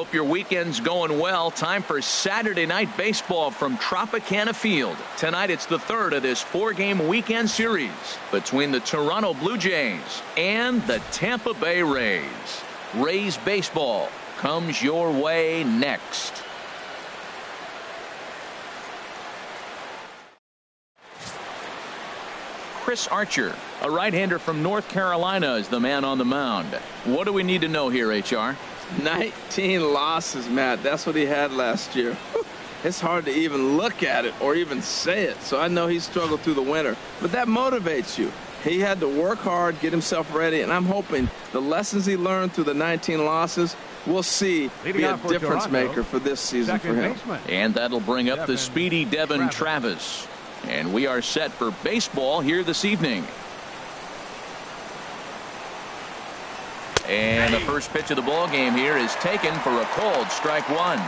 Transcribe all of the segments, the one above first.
Hope your weekend's going well. Time for Saturday night baseball from Tropicana Field. Tonight it's the third of this 4-game weekend series between the Toronto Blue Jays and the Tampa Bay Rays. Rays baseball comes your way next. Chris Archer, a right-hander from North Carolina, is the man on the mound. What do we need to know here, HR? 19 losses, Matt. That's what he had last year. It's hard to even look at it or even say it. So I know he struggled through the winter, but that motivates you. He had to work hard, get himself ready, and I'm hoping the lessons he learned through the 19 losses we'll see be a difference maker for this season for him. And that'll bring up the speedy Devin Travis. And we are set for baseball here this evening. And the first pitch of the ball game here is taken for a called strike one.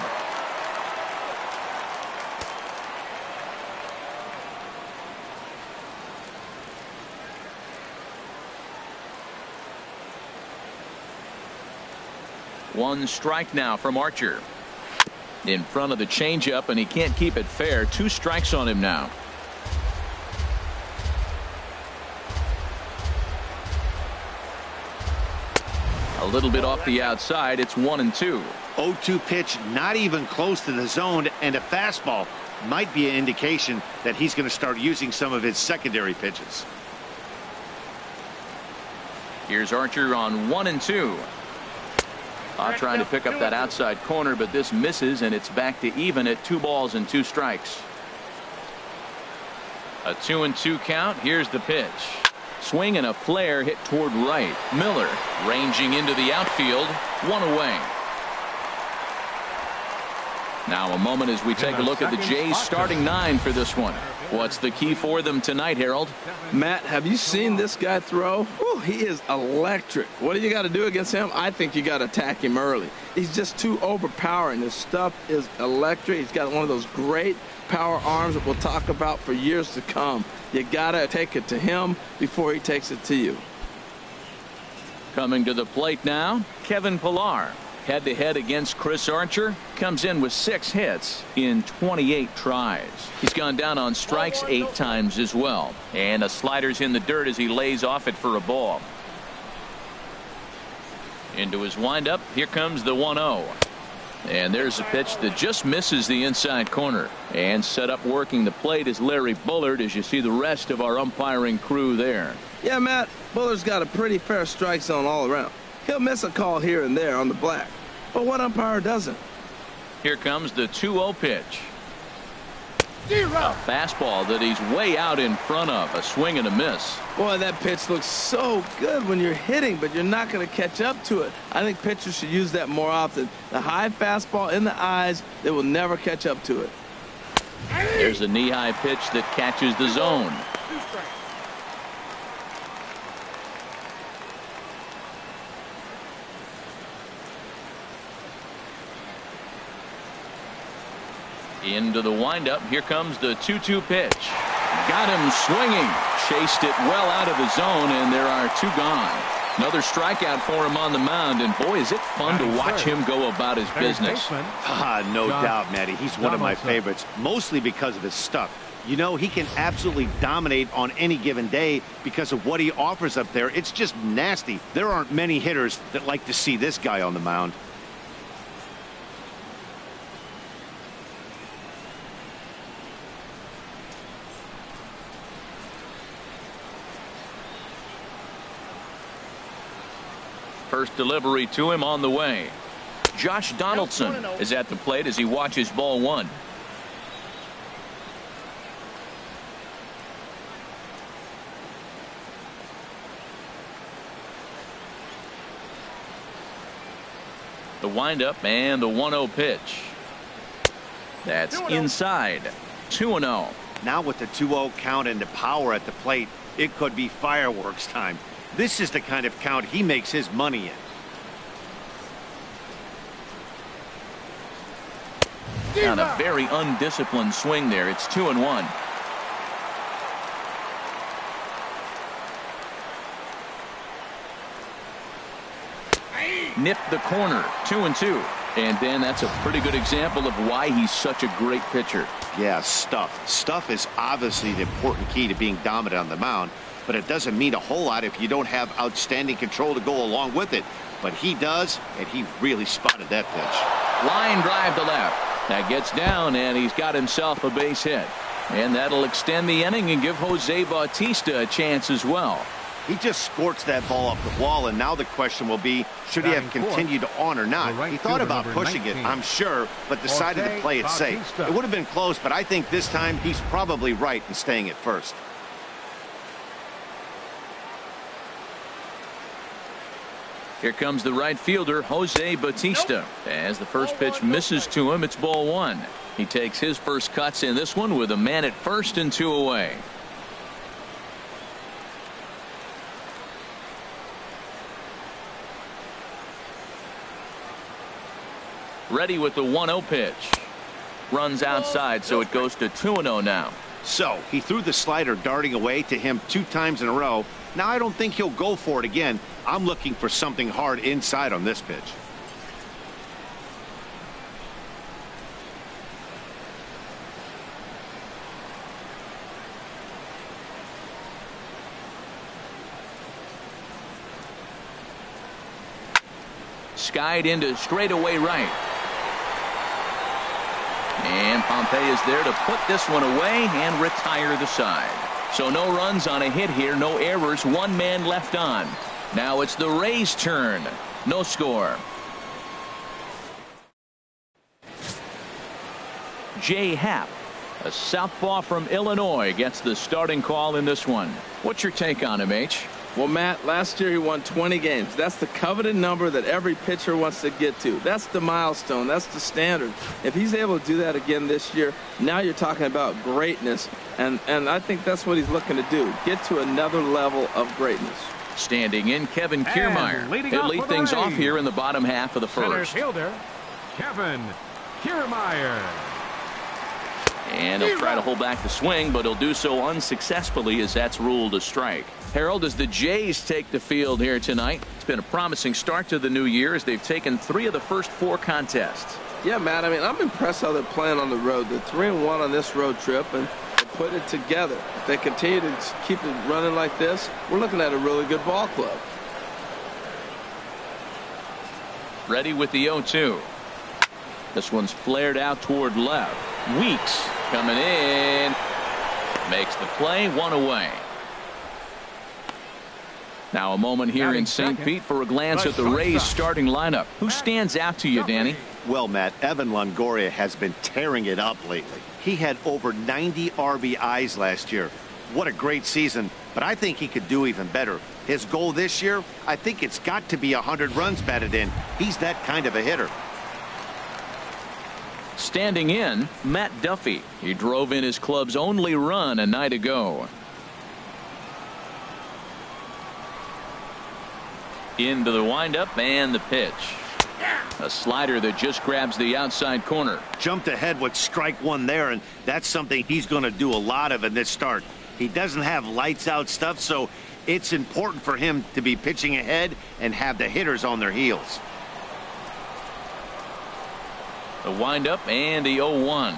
One strike now from Archer. In front of the changeup, and he can't keep it fair. 2 strikes on him now. A little bit off the outside. It's 1-2. 0-2 pitch, not even close to the zone, and a fastball might be an indication that he's going to start using some of his secondary pitches. Here's Archer on 1-2. Trying to pick up that outside corner, but this misses, and it's back to even at 2 balls and 2 strikes. A 2-2 count. Here's the pitch. Swing and a flare hit toward right. Miller ranging into the outfield. 1 away. Now a moment as we take a look at the Jays starting 9 for this one. What's the key for them tonight, Harold? Matt, have you seen this guy throw? Whew, he is electric. What do you got to do against him? I think you got to attack him early. He's just too overpowering. His stuff is electric. He's got one of those great power arms that we'll talk about for years to come. You got to take it to him before he takes it to you. Coming to the plate now, Kevin Pillar. Head-to-head against Chris Archer. Comes in with 6 hits in 28 tries. He's gone down on strikes 8 times as well. And a slider's in the dirt as he lays off it for a ball. Into his windup. Here comes the 1-0. And there's a pitch that just misses the inside corner. And set up working the plate is Larry Bullard, as you see the rest of our umpiring crew there. Yeah, Matt, Bullard's got a pretty fair strike zone all around. He'll miss a call here and there on the black, but what umpire doesn't? Here comes the 2-0 pitch. A fastball that he's way out in front of. A swing and a miss. Boy, that pitch looks so good when you're hitting, but you're not going to catch up to it. I think pitchers should use that more often. The high fastball in the eyes, they will never catch up to it. There's a knee-high pitch that catches the zone. Into the windup. Here comes the 2-2 pitch. Got him swinging. Chased it well out of the zone, and there are 2 gone. Another strikeout for him on the mound, and boy, is it fun to watch him go about his business. No doubt, Matty. He's one of my favorites, mostly because of his stuff. You know, he can absolutely dominate on any given day because of what he offers up there. It's just nasty. There aren't many hitters that like to see this guy on the mound. First delivery to him on the way. Josh Donaldson is at the plate as he watches ball 1. The windup and the 1-0 pitch. That's inside. 2-0. Now with the 2-0 count and the power at the plate, it could be fireworks time. This is the kind of count he makes his money in. On a very undisciplined swing there. It's 2-1. Nipped the corner. 2-2. And Dan, that's a pretty good example of why he's such a great pitcher. Yeah, stuff. Stuff is obviously the important key to being dominant on the mound, but it doesn't mean a whole lot if you don't have outstanding control to go along with it. But he does, and he really spotted that pitch. Line drive to left. That gets down, and he's got himself a base hit. And that'll extend the inning and give Jose Bautista a chance as well. He just scorched that ball off the wall, and now the question will be, should he have continued on or not? He thought about pushing it, I'm sure, but decided to play it safe. It would have been close, but I think this time he's probably right in staying at first. Here comes the right fielder, Jose Bautista. As the first pitch misses to him, it's ball one. He takes his first cuts in this one with a man at first and 2 away. Ready with the 1-0 pitch. Runs outside, so it goes to 2-0 now. So he threw the slider darting away to him 2 times in a row. Now I don't think he'll go for it again. I'm looking for something hard inside on this pitch. Skied into straightaway right. And Pompey is there to put this one away and retire the side. So no runs on a hit here, no errors, 1 man left on. Now it's the Rays' turn. No score. Jay Happ, a southpaw from Illinois, gets the starting call in this one. What's your take on him, H? Well, Matt, last year he won 20 games. That's the coveted number that every pitcher wants to get to. That's the milestone. That's the standard. If he's able to do that again this year, now you're talking about greatness. And I think that's what he's looking to do. Get to another level of greatness. Standing in, Kevin Kiermaier. He'll lead things off here in the bottom half of the first. Center fielder, Kevin Kiermaier. And he'll try to hold back the swing, but he'll do so unsuccessfully as that's ruled a strike. Harold, as the Jays take the field here tonight, it's been a promising start to the new year as they've taken 3 of the first 4 contests. Yeah, Matt, I mean, I'm impressed how they're playing on the road. They're 3-1 on this road trip, and they put it together. If they continue to keep it running like this, we're looking at a really good ball club. Ready with the 0-2. This one's flared out toward left. Weeks coming in. Makes the play, 1 away. Now a moment here in St. Pete for a glance at the Rays starting lineup. Who stands out to you, Danny? Well, Matt, Evan Longoria has been tearing it up lately. He had over 90 RBIs last year. What a great season, but I think he could do even better. His goal this year, I think it's got to be 100 runs batted in. He's that kind of a hitter. Standing in, Matt Duffy. He drove in his club's only run a night ago. Into the windup and the pitch. A slider that just grabs the outside corner. Jumped ahead with strike 1 there, and that's something he's going to do a lot of in this start. He doesn't have lights out stuff, so it's important for him to be pitching ahead and have the hitters on their heels. The windup and the 0-1.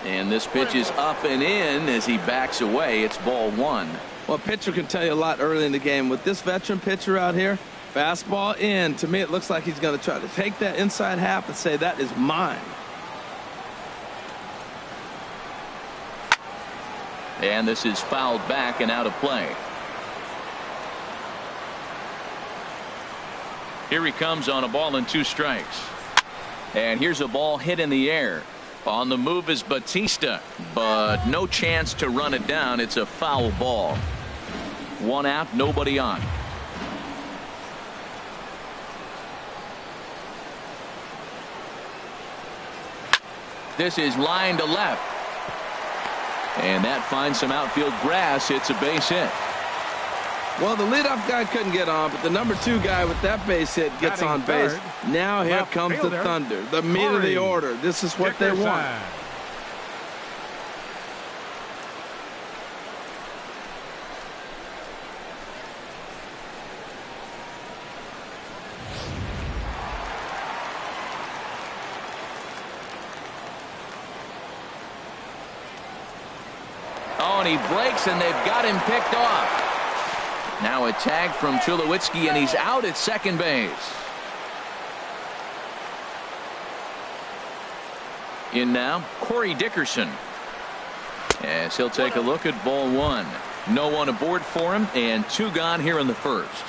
And this pitch is up and in as he backs away. It's ball 1. Well, a pitcher can tell you a lot early in the game. With this veteran pitcher out here, fastball in. To me, it looks like he's going to try to take that inside half and say, that is mine. And this is fouled back and out of play. Here he comes on a ball and 2 strikes. And here's a ball hit in the air. On the move is Bautista, but no chance to run it down. It's a foul ball. 1 out, nobody on. This is line to left. And that finds some outfield grass. It's a base hit. Well, the leadoff guy couldn't get on, but the number 2 guy with that base hit gets on base. Now here comes the Thunder, the meat of the order. This is what they want. he breaks, and they've got him picked off. Now a tag from Tulowitzki, and he's out at second base. In now, Corey Dickerson. As he'll take a look at ball one. No one aboard for him, and 2 gone here in the first.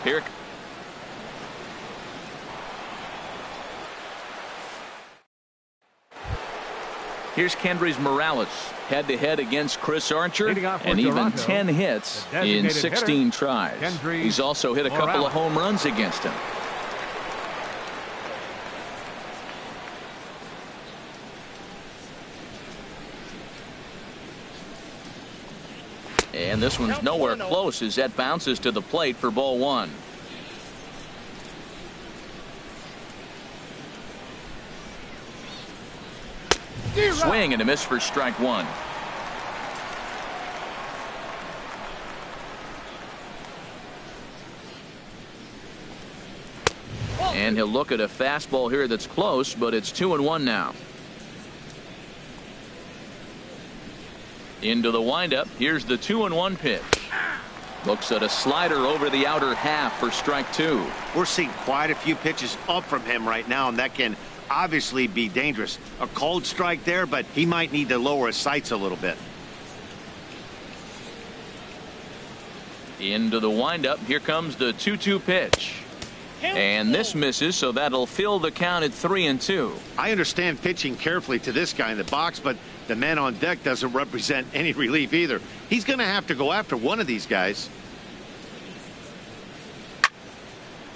Here. Here's Kendrys Morales, head-to-head against Chris Archer, and even Toronto, 10 hits in 16 hitter, tries. Kendrys He's also hit a couple of home runs against him. And this one's nowhere close as that bounces to the plate for ball one. Swing and a miss for strike one. And he'll look at a fastball here that's close, but it's 2-1 now. Into the windup. Here's the 2-1 pitch. Looks at a slider over the outer half for strike two. We're seeing quite a few pitches up from him right now, and that can obviously be dangerous. A cold strike there, but he might need to lower his sights a little bit. Into the windup. Here comes the 2-2 pitch. And this misses, so that'll fill the count at 3-2. I understand pitching carefully to this guy in the box, but the man on deck doesn't represent any relief either. He's going to have to go after one of these guys.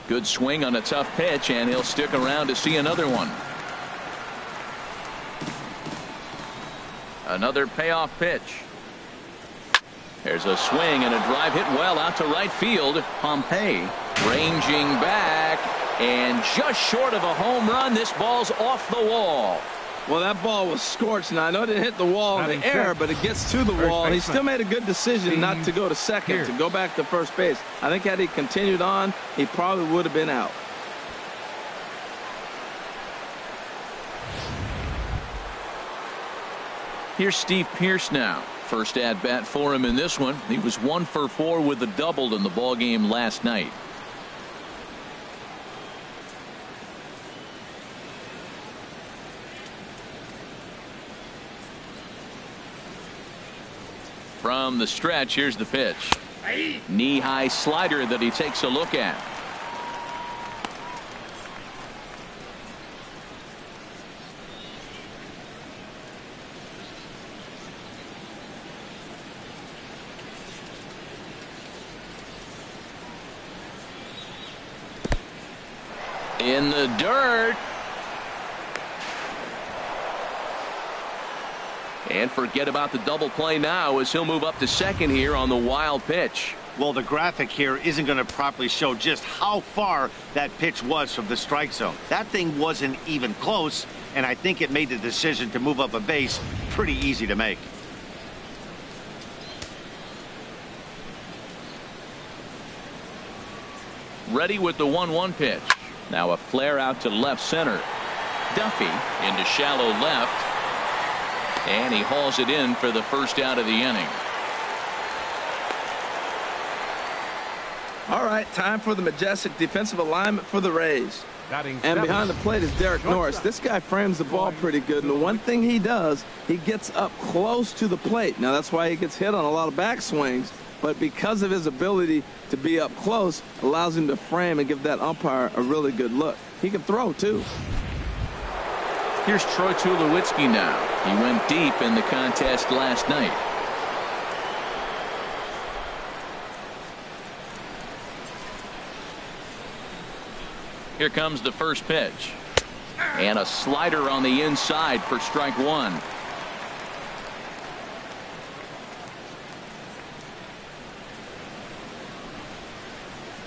Good swing on a tough pitch, and he'll stick around to see another one. Another payoff pitch. There's a swing and a drive hit well out to right field. Pompey ranging back, and just short of a home run. This ball's off the wall. Well, that ball was scorched. Now, I know it didn't hit the wall in the air, but it gets to the wall. He still made a good decision not to go to second, to go back to first base. I think had he continued on, he probably would have been out. Here's Steve Pearce now. First at bat for him in this one. He was 1 for 4 with a double in the ball game last night. From the stretch, here's the pitch. Knee-high slider that he takes a look at. In the dirt. And forget about the double play now as he'll move up to second here on the wild pitch. Well, the graphic here isn't going to properly show just how far that pitch was from the strike zone. That thing wasn't even close, and I think it made the decision to move up a base pretty easy to make. Ready with the 1-1 pitch. Now a flare out to left center. Duffy into shallow left. And he hauls it in for the first out of the inning. All right, time for the majestic defensive alignment for the Rays. And behind the plate is Derek Norris. This guy frames the ball pretty good. And the one thing he does, he gets up close to the plate. Now, that's why he gets hit on a lot of backswings. But because of his ability to be up close, allows him to frame and give that umpire a really good look. He can throw, too. Here's Troy Tulowitzki now. He went deep in the contest last night. Here comes the first pitch. And a slider on the inside for strike one.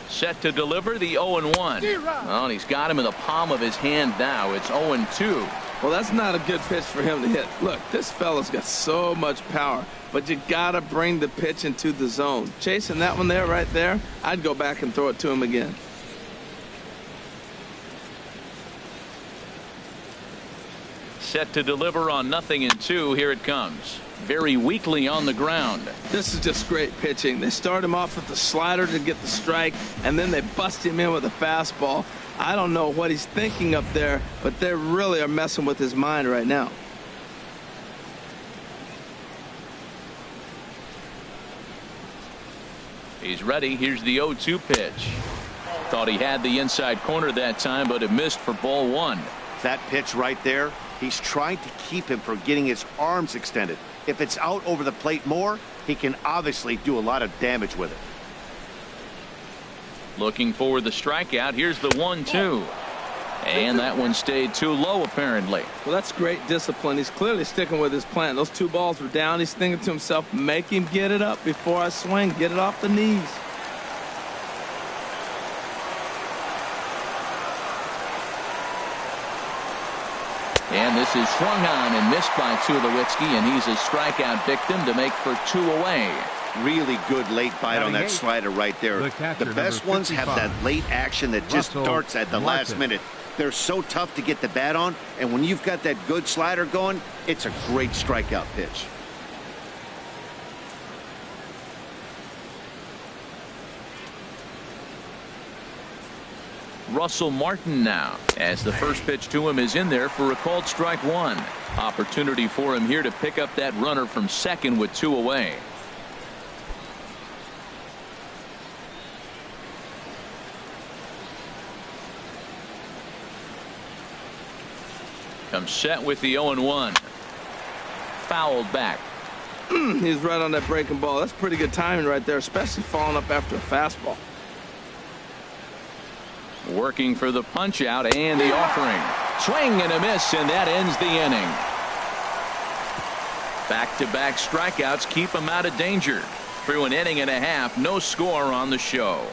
Set to deliver the 0-1. Well, and he's got him in the palm of his hand now. It's 0-2. Well, that's not a good pitch for him to hit. Look, this fella's got so much power, but you got to bring the pitch into the zone. Chasing that one there, right there, I'd go back and throw it to him again. Set to deliver on 0-2. Here it comes. Very weakly on the ground. This is just great pitching. They start him off with the slider to get the strike, and then they bust him in with a fastball. I don't know what he's thinking up there, but they really are messing with his mind right now. He's ready. Here's the 0-2 pitch. Thought he had the inside corner that time, but it missed for ball one. That pitch right there, he's trying to keep him from getting his arms extended. If it's out over the plate more, he can obviously do a lot of damage with it. Looking for the strikeout. Here's the 1-2. And that one stayed too low, apparently. Well, that's great discipline. He's clearly sticking with his plan. Those two balls were down. He's thinking to himself, make him get it up before I swing. Get it off the knees. And this is swung on and missed by Tulowitzki, and he's a strikeout victim to make for 2 away. Really good late bite on that slider right there. The best ones have that late action that just darts at the last minute. They're so tough to get the bat on, and when you've got that good slider going, it's a great strikeout pitch. Russell Martin now, as the first pitch to him is in there for a called strike one. Opportunity for him here to pick up that runner from second with 2 away. Comes set with the 0-1. Fouled back. He's right on that breaking ball. That's pretty good timing right there, especially following up after a fastball. Working for the punch out and the offering. Swing and a miss, and that ends the inning. Back-to-back strikeouts keep him out of danger. Through an inning and a half, no score on the show.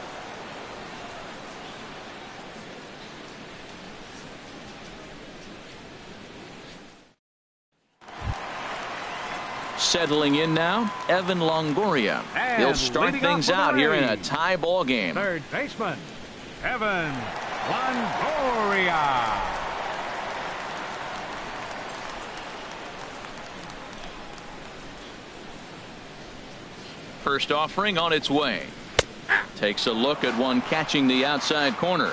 Settling in now, Evan Longoria. He'll start things out here in a tie ball game. Third baseman, Evan Longoria. First offering on its way. Takes a look at one catching the outside corner.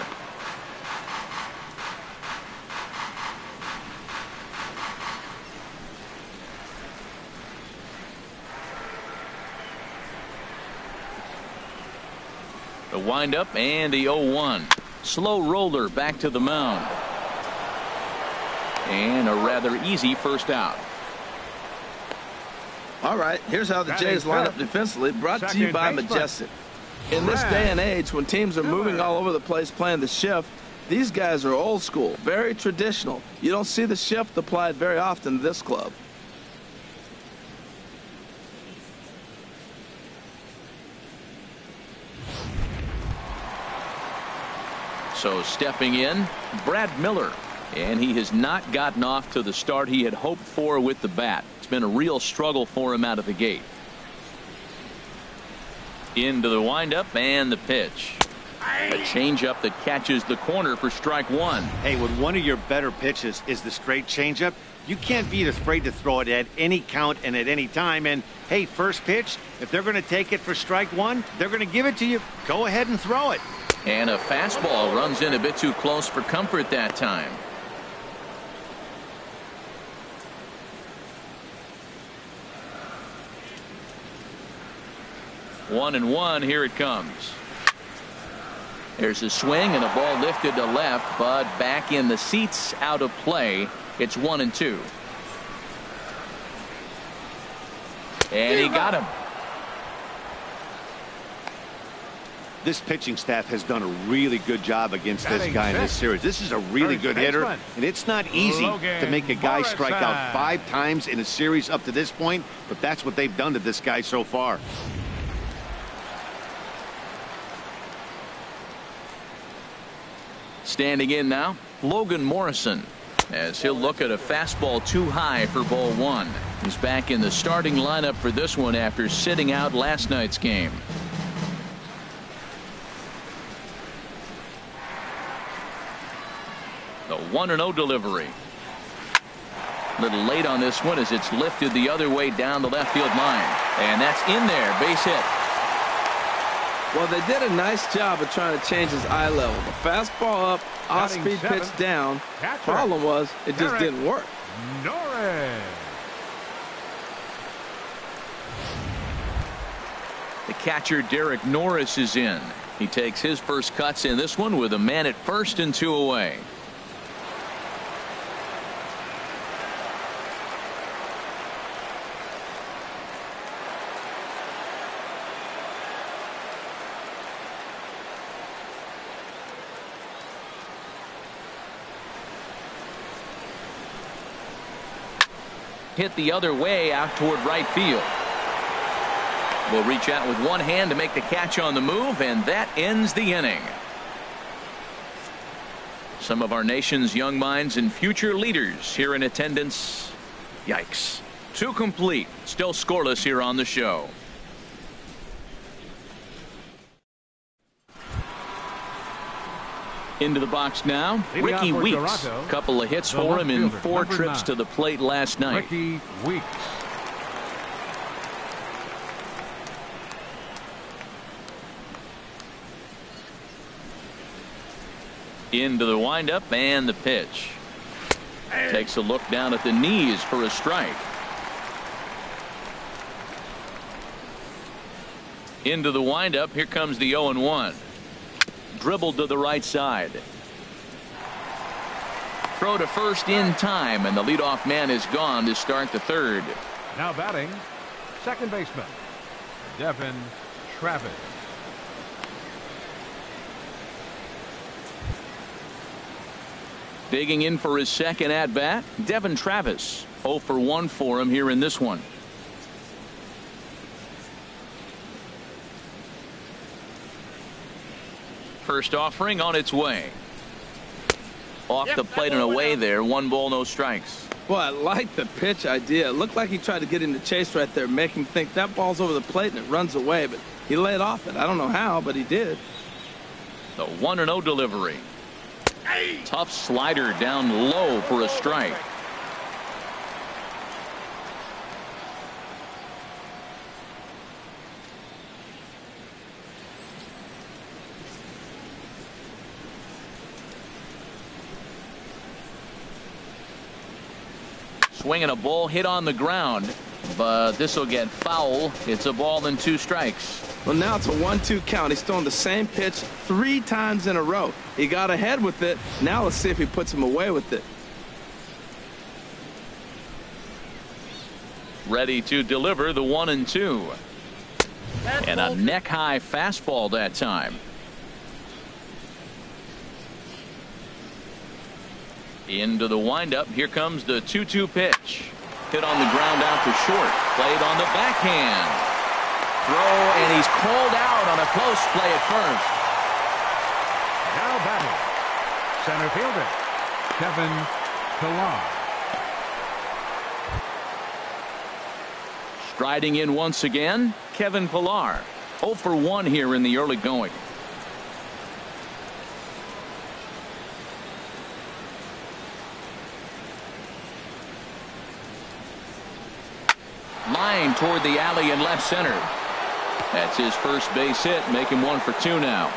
The windup and the 0-1. Slow roller back to the mound. And a rather easy first out. All right, here's how the Jays line up defensively, brought to you by Majestic. In this day and age, when teams are moving all over the place playing the shift, these guys are old school, very traditional. You don't see the shift applied very often to this club. So stepping in, Brad Miller, and he has not gotten off to the start he had hoped for with the bat. It's been a real struggle for him out of the gate. Into the windup and the pitch. A changeup that catches the corner for strike one. Hey, when one of your better pitches is the straight changeup, you can't be afraid to throw it at any count and at any time. And hey, first pitch, if they're going to take it for strike one, they're going to give it to you. Go ahead and throw it. And a fastball runs in a bit too close for comfort that time. One and one, here it comes. There's a swing and a ball lifted to left, but back in the seats, out of play. It's 1-2. And he got him. This pitching staff has done a really good job against this guy in this series. This is a really good hitter, and it's not easy to make a guy strike out 5 times in a series up to this point, but that's what they've done to this guy so far. Standing in now, Logan Morrison, as he'll look at a fastball too high for ball one. He's back in the starting lineup for this one after sitting out last night's game. The 1-0 delivery. Little late on this one as it's lifted the other way down the left field line. And that's in there. Base hit. Well, they did a nice job of trying to change his eye level. The fastball up, off-speed pitch down. Problem was, it just didn't work. Norris. The catcher, Derek Norris, is in. He takes his first cuts in this one with a man at first and 2 away. Hit the other way out toward right field. Will reach out with one hand to make the catch on the move, and that ends the inning. Some of our nation's young minds and future leaders here in attendance. Yikes. 2 complete. Still scoreless here on the show. Into the box now, Ricky Weeks. Couple of hits for him in 4 trips to the plate last night. Ricky Weeks. Into the windup and the pitch. Takes a look down at the knees for a strike. Into the windup. Here comes the 0-1. Dribbled to the right side. Throw to first in time, and the leadoff man is gone to start the third. Now batting, second baseman, Devin Travis. Digging in for his second at bat, Devin Travis. 0 for 1 for him here in this one. First offering on its way. Off the plate and away there. 1 ball, no strikes. Well, I like the pitch idea. It looked like he tried to get into chase right there, make him think that ball's over the plate and it runs away, but he laid off it. I don't know how, but he did. The 1-0 delivery. Tough slider down low for a strike. Swinging a ball hit on the ground, but this will get foul. It's a ball and 2 strikes. Well, now it's a 1-2 count. He's throwing the same pitch 3 times in a row. He got ahead with it. Now let's see if he puts him away with it. Ready to deliver the 1-2. And a neck high fastball that time. Into the windup. Here comes the 2-2 pitch. Hit on the ground out to short. Played on the backhand. Throw, and he's called out on a close play at first. Now batting, center fielder, Kevin Pillar. Striding in once again, Kevin Pillar. 0 for 1 here in the early going. Line toward the alley in left center. That's his first base hit, make him 1 for 2 now.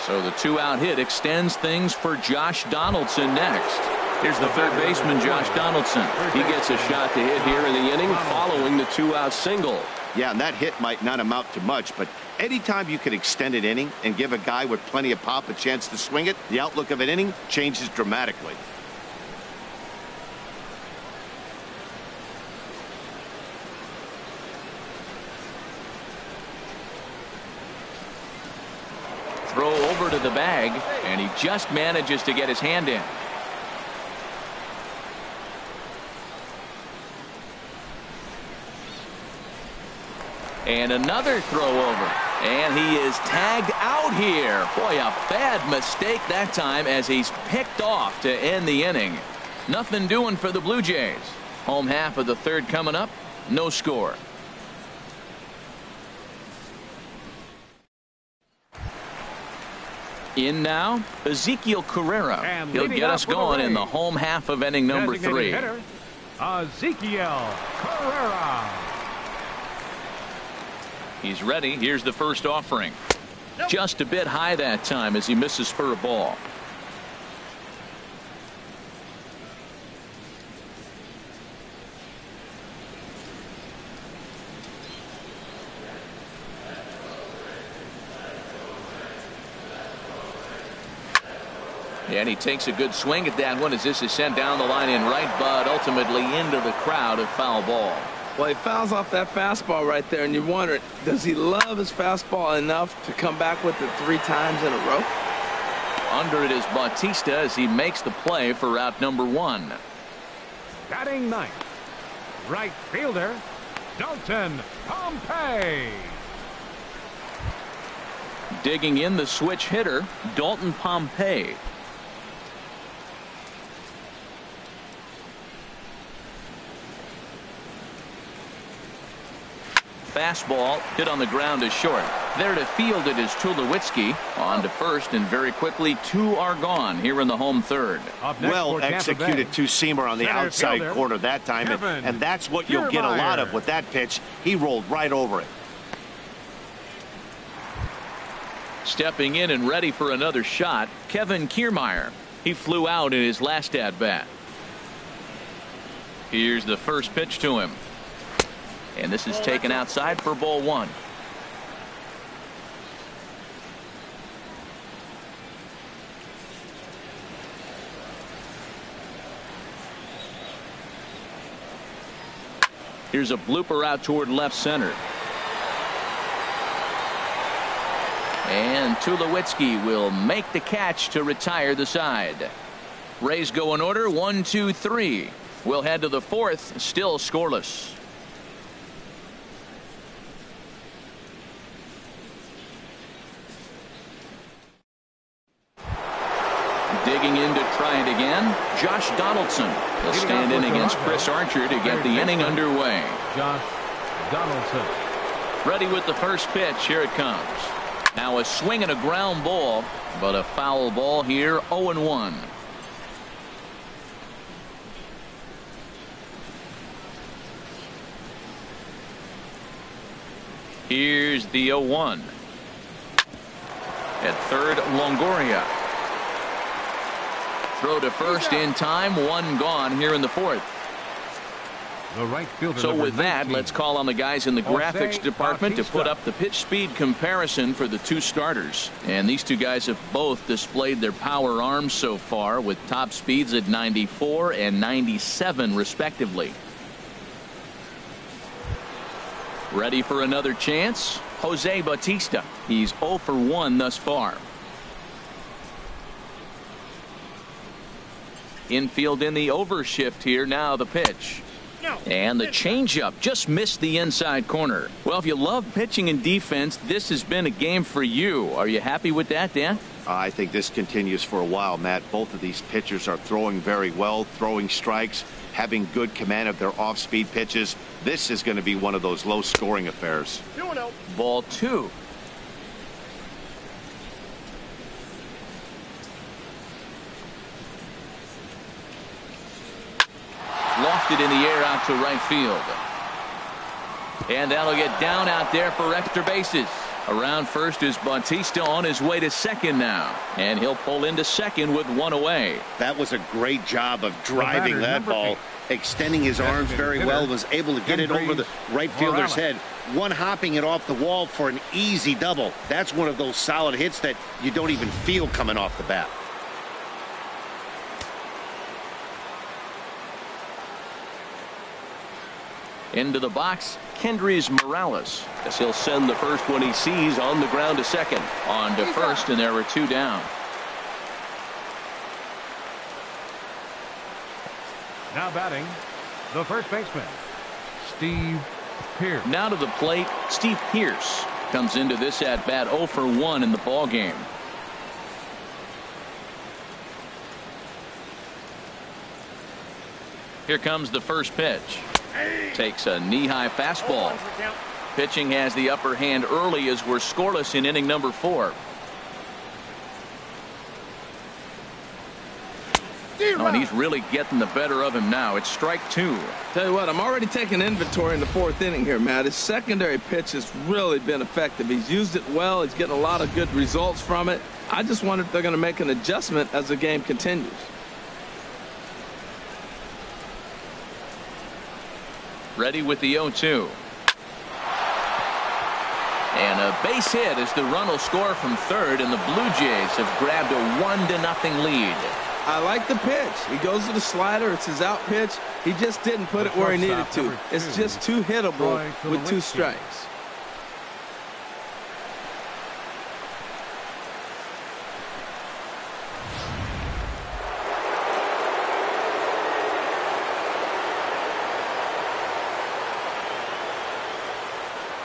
So the 2-out hit extends things for Josh Donaldson next. Here's the third baseman, Josh Donaldson. He gets a shot to hit here in the inning following the 2-out single. Yeah, and that hit might not amount to much, but anytime you can extend an inning and give a guy with plenty of pop a chance to swing it, the outlook of an inning changes dramatically. Throw over to the bag, and he just manages to get his hand in. And another throw over, and he is tagged out here. Boy, a bad mistake that time as he's picked off to end the inning. Nothing doing for the Blue Jays. Home half of the third coming up, no score. In now, Ezekiel Carrera. He'll get us going in the home half of inning number 3. Hitter, Ezekiel Carrera. He's ready. Here's the first offering. Just a bit high that time as he misses for a ball. And he takes a good swing at that one as this is sent down the line in right, but ultimately into the crowd, a foul ball. Well, he fouls off that fastball right there, and you wonder, does he love his fastball enough to come back with it 3 times in a row? Under it is Bautista as he makes the play for out number 1. Batting ninth, right fielder, Dalton Pompey. Digging in the switch hitter, Dalton Pompey. Fastball hit on the ground is short. There to field it is Tulowitzki. On to first, and very quickly 2 are gone here in the home third. Well executed two-seamer on the outside corner that time, and that's what you'll get a lot of with that pitch. He rolled right over it. Stepping in and ready for another shot, Kevin Kiermaier. He flew out in his last at-bat. Here's the first pitch to him. And this is taken outside for ball 1. Here's a blooper out toward left center. And Tulowitzki will make the catch to retire the side. Rays go in order, 1, 2, 3. We'll head to the 4th, still scoreless. Digging in to try it again, Josh Donaldson. He'll stand in against Chris Archer to get the inning underway. Josh Donaldson. Ready with the first pitch. Here it comes. Now a swing and a ground ball, but a foul ball here, 0-1. Here's the 0-1. At third, Longoria. Throw to first in time, 1 gone here in the 4th. The right fielder, so with that, 19. let's call on the guys in the graphics department to put up the pitch speed comparison for the 2 starters. And these 2 guys have both displayed their power arms so far with top speeds at 94 and 97 respectively. Ready for another chance? Jose Bautista. He's 0 for 1 thus far. Infield in the overshift here. Now the pitch. And the changeup just missed the inside corner. Well, if you love pitching and defense, this has been a game for you. Are you happy with that, Dan? I think this continues for a while, Matt. Both of these pitchers are throwing very well, throwing strikes, having good command of their off-speed pitches. This is going to be one of those low-scoring affairs. Ball 2. Lofted in the air out to right field. And that'll get down out there for extra bases. Around first is Bautista on his way to second now. And he'll pull into second with 1 away. That was a great job of driving that ball, extending his arms very well, was able to get it over the right fielder's head. One hopping it off the wall for an easy double. That's one of those solid hits that you don't even feel coming off the bat. Into the box, Kendrys Morales, as he'll send the first one he sees on the ground to second. On to first, and there are 2 down. Now batting, the first baseman, Steve Pearce. Now to the plate, Steve Pearce comes into this at bat 0 for 1 in the ball game. Here comes the first pitch. Takes a knee-high fastball. Pitching has the upper hand early as we're scoreless in inning number 4. Oh, and he's really getting the better of him now. It's strike 2. Tell you what, I'm already taking inventory in the 4th inning here, Matt. His secondary pitch has really been effective. He's used it well. He's getting a lot of good results from it. I just wonder if they're going to make an adjustment as the game continues. Ready with the 0-2. And a base hit as the run will score from third, and the Blue Jays have grabbed a 1-0 lead. I like the pitch. He goes to the slider. It's his out pitch. He just didn't put it where he needed to. It's just too hittable with 2 strikes.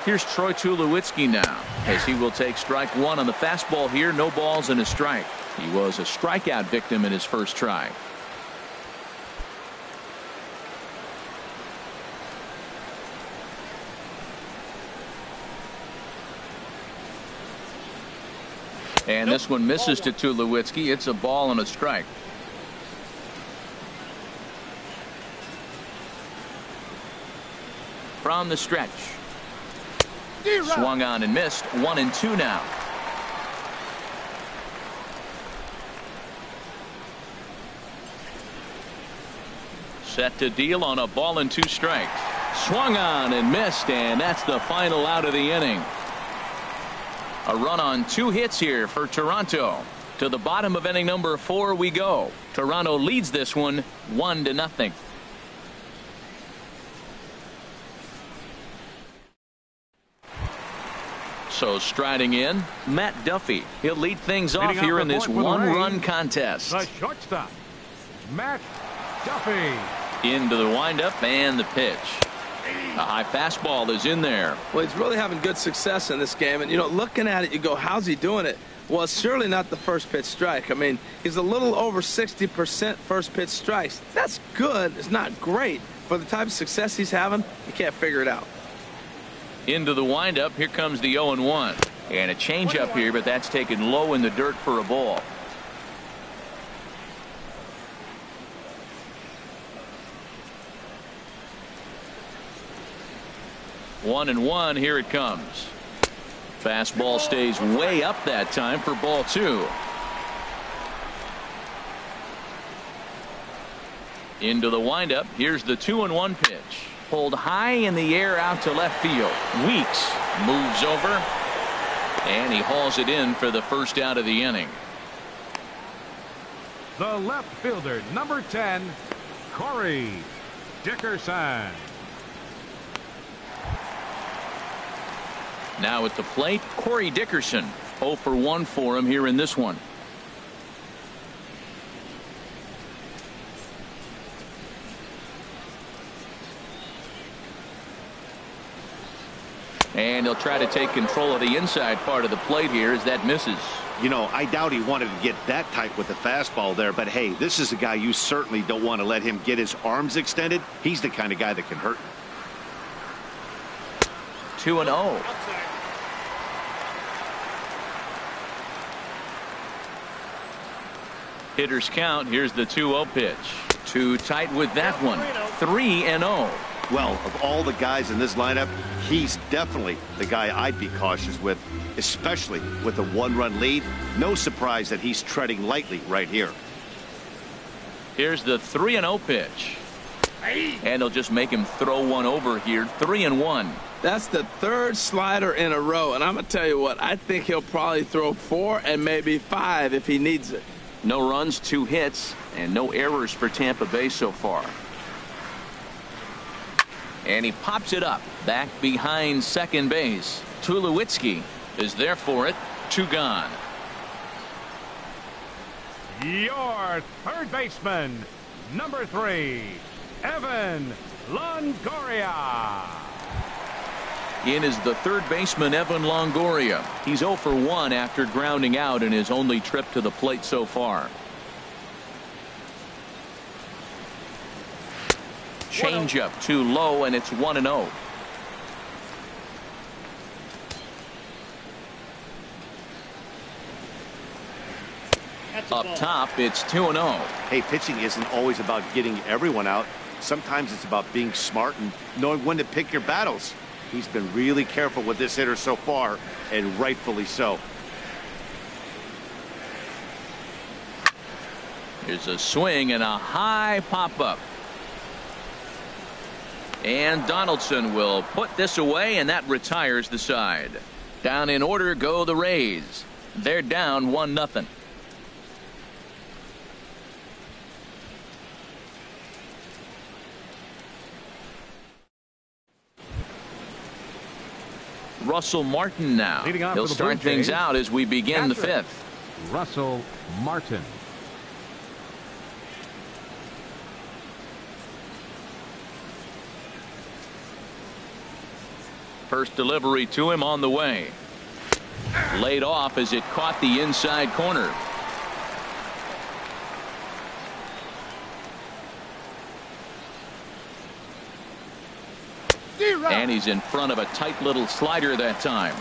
Here's Troy Tulowitzki now, as he will take strike 1 on the fastball here. No balls and a strike. He was a strikeout victim in his first try. And this one misses to Tulowitzki. It's a ball and a strike. From the stretch. Swung on and missed. 1-2 now. Set to deal on a ball and 2 strikes. Swung on and missed, and that's the final out of the inning. A run on 2 hits here for Toronto. To the bottom of inning number 4 we go. Toronto leads this one 1-0. So striding in, Matt Duffy. He'll lead things off here in this 1-run contest. The shortstop, Matt Duffy. Into the windup and the pitch. A high fastball is in there. Well, he's really having good success in this game. And, you know, looking at it, you go, how's he doing it? Well, it's surely not the first pitch strike. I mean, he's a little over 60% first pitch strikes. That's good. It's not great. For the type of success he's having, you can't figure it out. Into the windup. Here comes the 0-1. And a changeup here, but that's taken low in the dirt for a ball. One and one. Here it comes. Fastball stays way up that time for ball 2. Into the windup. Here's the 2-1 pitch. Pulled high in the air out to left field. Weeks moves over, and he hauls it in for the first out of the inning. The left fielder, number 10, Corey Dickerson. Now at the plate, Corey Dickerson. 0 for 1 for him here in this one. And he'll try to take control of the inside part of the plate here as that misses. You know, I doubt he wanted to get that tight with the fastball there, but hey, this is a guy you certainly don't want to let him get his arms extended. He's the kind of guy that can hurt. 2-0. Hitters count. Here's the 2-0 pitch. Too tight with that one. 3-0. Well, of all the guys in this lineup, he's definitely the guy I'd be cautious with, especially with a 1-run lead. No surprise that he's treading lightly right here. Here's the 3-0 pitch. And he'll just make him throw one over here. 3-1. That's the 3rd slider in a row. And I'm going to tell you what, I think he'll probably throw 4 and maybe 5 if he needs it. No runs, 2 hits, and no errors for Tampa Bay so far. And he pops it up back behind second base. Tulowitzki is there for it. 2 gone. Your third baseman, number 3, Evan Longoria. In is the third baseman, Evan Longoria. He's 0 for 1 after grounding out in his only trip to the plate so far. Changeup too low, and it's 1-0. Up top, it's 2-0. Hey, pitching isn't always about getting everyone out. Sometimes it's about being smart and knowing when to pick your battles. He's been really careful with this hitter so far, and rightfully so. Here's a swing and a high pop-up. And Donaldson will put this away, and that retires the side. Down in order go the Rays. They're down 1-0. Russell Martin now. He'll start things out as we begin the fifth. Russell Martin. First delivery to him on the way. Laid off as it caught the inside corner. And he's in front of a tight little slider that time.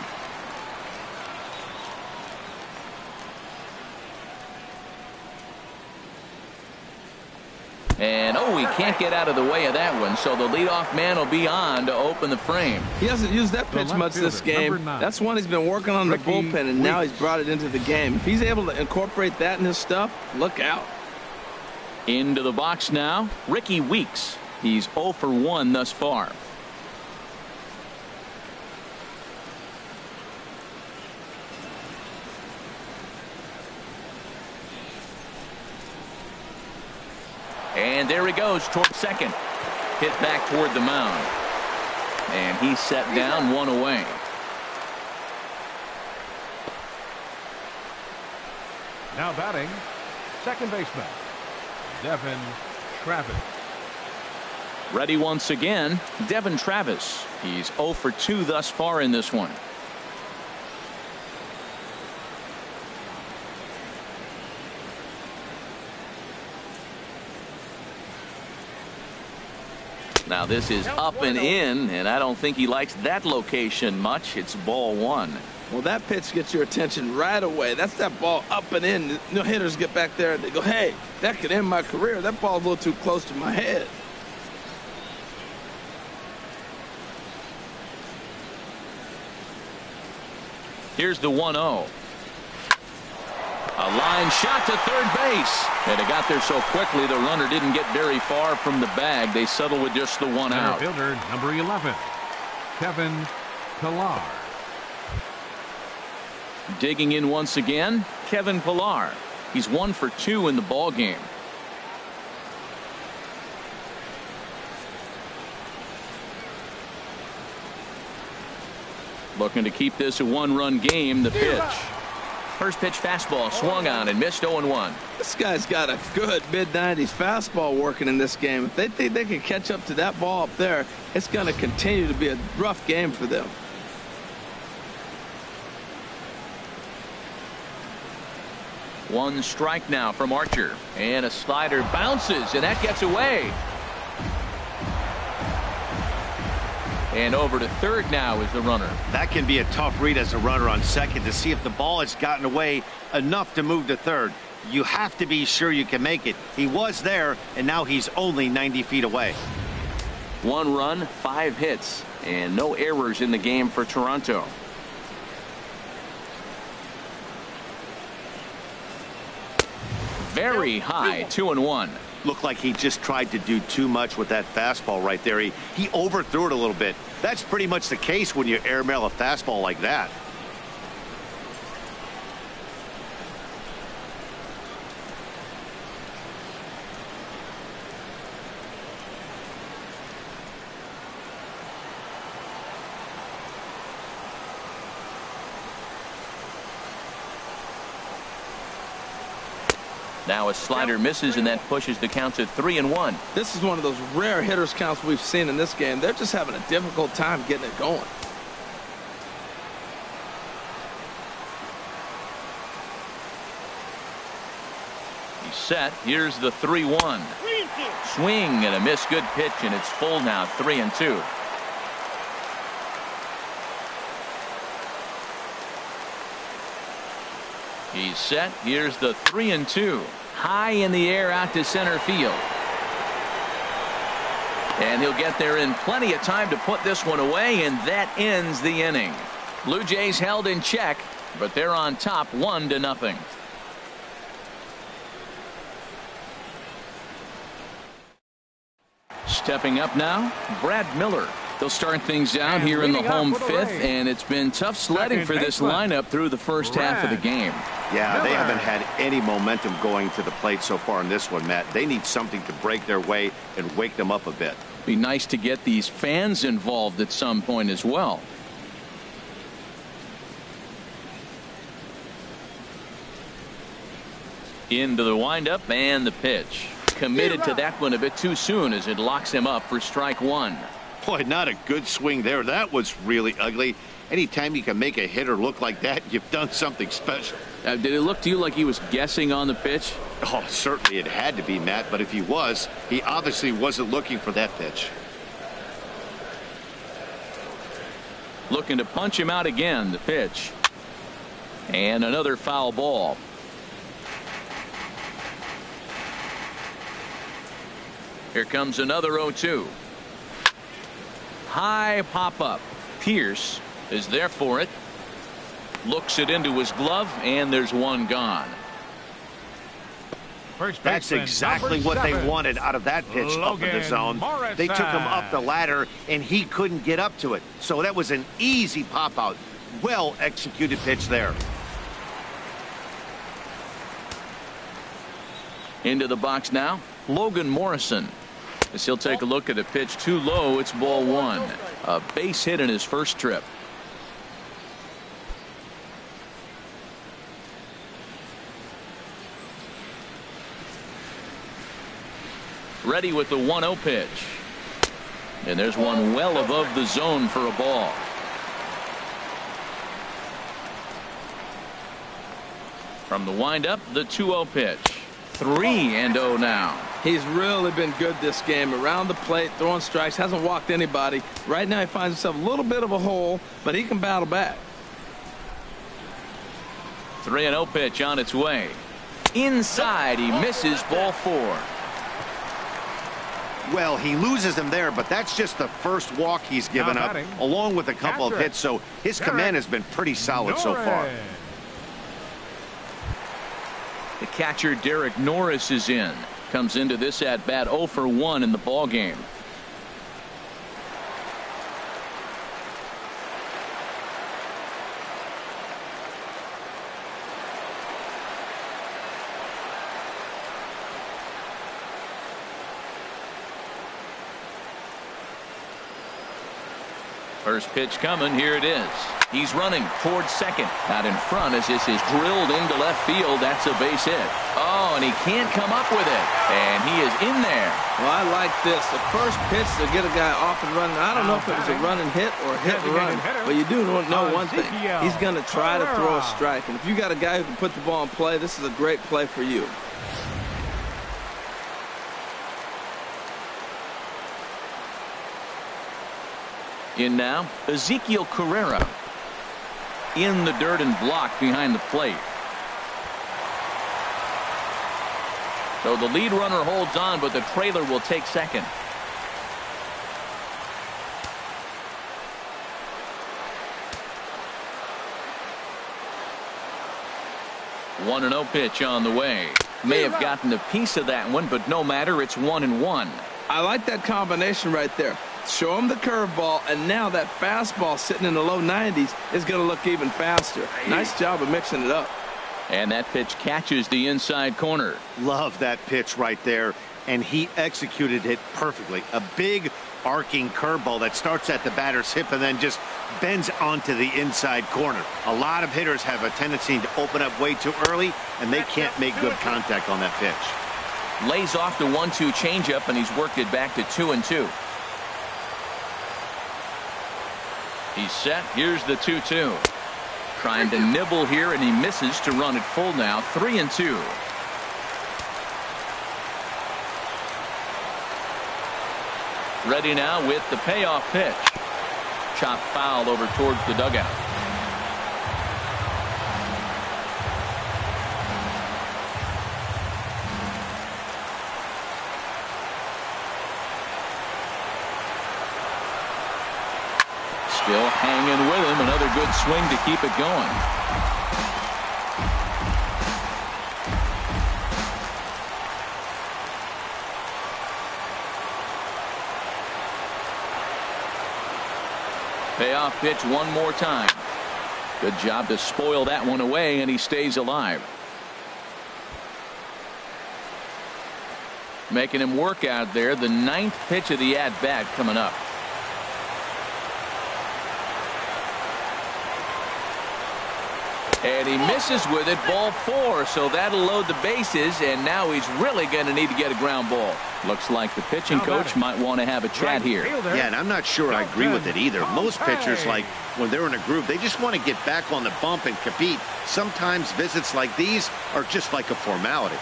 And he can't get out of the way of that one, so the leadoff man will be on to open the frame. He hasn't used that pitch much this game. That's one he's been working on the bullpen, and now he's brought it into the game. If he's able to incorporate that in his stuff, look out. Into the box now, Ricky Weeks. He's 0 for 1 thus far. And there he goes toward second. Hit back toward the mound. And he's set down, 1 away. Now batting, second baseman, Devin Travis. Ready once again, Devin Travis. He's 0 for 2 thus far in this one. Now this is up and in, and I don't think he likes that location much. It's ball 1. Well, that pitch gets your attention right away. That's that ball up and in. No hitters get back there and they go, hey, that could end my career. That ball's a little too close to my head. Here's the 1-0. A line shot to third base. And it got there so quickly the runner didn't get very far from the bag. They settle with just the 1 out. Fielder number 11, Kevin Pillar. Digging in once again, Kevin Pillar. He's 1 for 2 in the ball game. Looking to keep this a 1-run game. The pitch. First pitch fastball swung on and missed 0-1. This guy's got a good mid-90s fastball working in this game. If they think they can catch up to that ball up there, it's going to continue to be a rough game for them. One strike now from Archer. And a slider bounces, and that gets away. And over to third now is the runner. That can be a tough read as a runner on second to see if the ball has gotten away enough to move to third. You have to be sure you can make it. He was there, and now he's only 90 feet away. 1 run, 5 hits, and no errors in the game for Toronto. Very high, 2-1. Looked like he just tried to do too much with that fastball right there. He overthrew it a little bit. That's pretty much the case when you airmail a fastball like that. Now a slider misses, and that pushes the count to 3-1. This is one of those rare hitters counts we've seen in this game. They're just having a difficult time getting it going. He's set. Here's the 3-1. Swing and a miss. Good pitch, and it's full now, 3-2. He's set. Here's the 3-2. High in the air out to center field. And he'll get there in plenty of time to put this one away, and that ends the inning. Blue Jays held in check, but they're on top 1-0. Stepping up now, Brad Miller. They'll start things out here in the home fifth, and it's been tough sledding for this lineup through the first half of the game. Yeah, they haven't had any momentum going to the plate so far in this one, Matt. They need something to break their way and wake them up a bit. Be nice to get these fans involved at some point as well. Into the windup and the pitch. Committed to that one a bit too soon as it locks him up for strike one. Boy, not a good swing there. That was really ugly. Anytime you can make a hitter look like that, you've done something special. Did it look to you like he was guessing on the pitch? Oh, certainly it had to be, Matt, but if he was, he obviously wasn't looking for that pitch. Looking to punch him out again. The pitch. And another foul ball. Here comes another 0-2. High pop up. Pierce is there for it. Looks it into his glove, and there's one gone. That's exactly what they wanted out of that pitch up in the zone. They took him up the ladder, and he couldn't get up to it. So that was an easy pop out. Well executed pitch there. Into the box now, Logan Morrison. As he'll take a look at a pitch too low, it's ball one. A base hit in his first trip. Ready with the 1-0 pitch. And there's one well above the zone for a ball. From the windup, the 2-0 pitch. 3-0 now. He's really been good this game. Around the plate, throwing strikes, hasn't walked anybody. Right now he finds himself a little bit of a hole, but he can battle back. 3-0 pitch on its way. Inside, he misses ball four. Well, he loses him there, but that's just the first walk he's given up, along with a couple of hits, so his command has been pretty solid so far. The catcher, Derek Norris, is in. Comes into this at bat 0 for 1 in the ball game. First pitch coming. Here it is. He's running towards second. Out in front as this is drilled into left field. That's a base hit. Oh, and he can't come up with it. And he is in there. Well, I like this. The first pitch to get a guy off and running. I don't know if it was a run and hit or hit and run. But you do know one thing. He's going to try to throw a strike. And if you got a guy who can put the ball in play, this is a great play for you. In now, Ezekiel Carrera. In the dirt and blocked behind the plate. So the lead runner holds on, but the trailer will take second. One 1-0 pitch on the way. May have gotten a piece of that one, but no matter, it's 1-1. I like that combination right there. Show him the curveball, and now that fastball sitting in the low 90s is going to look even faster. Nice job of mixing it up. And that pitch catches the inside corner. Love that pitch right there, and he executed it perfectly. A big arcing curveball that starts at the batter's hip and then just bends onto the inside corner. A lot of hitters have a tendency to open up way too early, and they can't make good contact on that pitch. Lays off the 1-2 changeup, and he's worked it back to 2-2. He's set. Here's the 2-2. Trying to nibble here, and he misses to run it full now. 3-2. Ready now with the payoff pitch. Chopped foul over towards the dugout. Still hanging with him. Another good swing to keep it going. Payoff pitch one more time. Good job to spoil that one away, and he stays alive. Making him work out there. The 9th pitch of the at-bat coming up. And he misses with it. Ball 4. So that'll load the bases. And now he's really going to need to get a ground ball. Looks like the pitching coach might want to have a chat here. Yeah, and I'm not sure I agree with it either. Most pitchers, like when they're in a groove, they just want to get back on the bump and compete. Sometimes visits like these are just like a formality.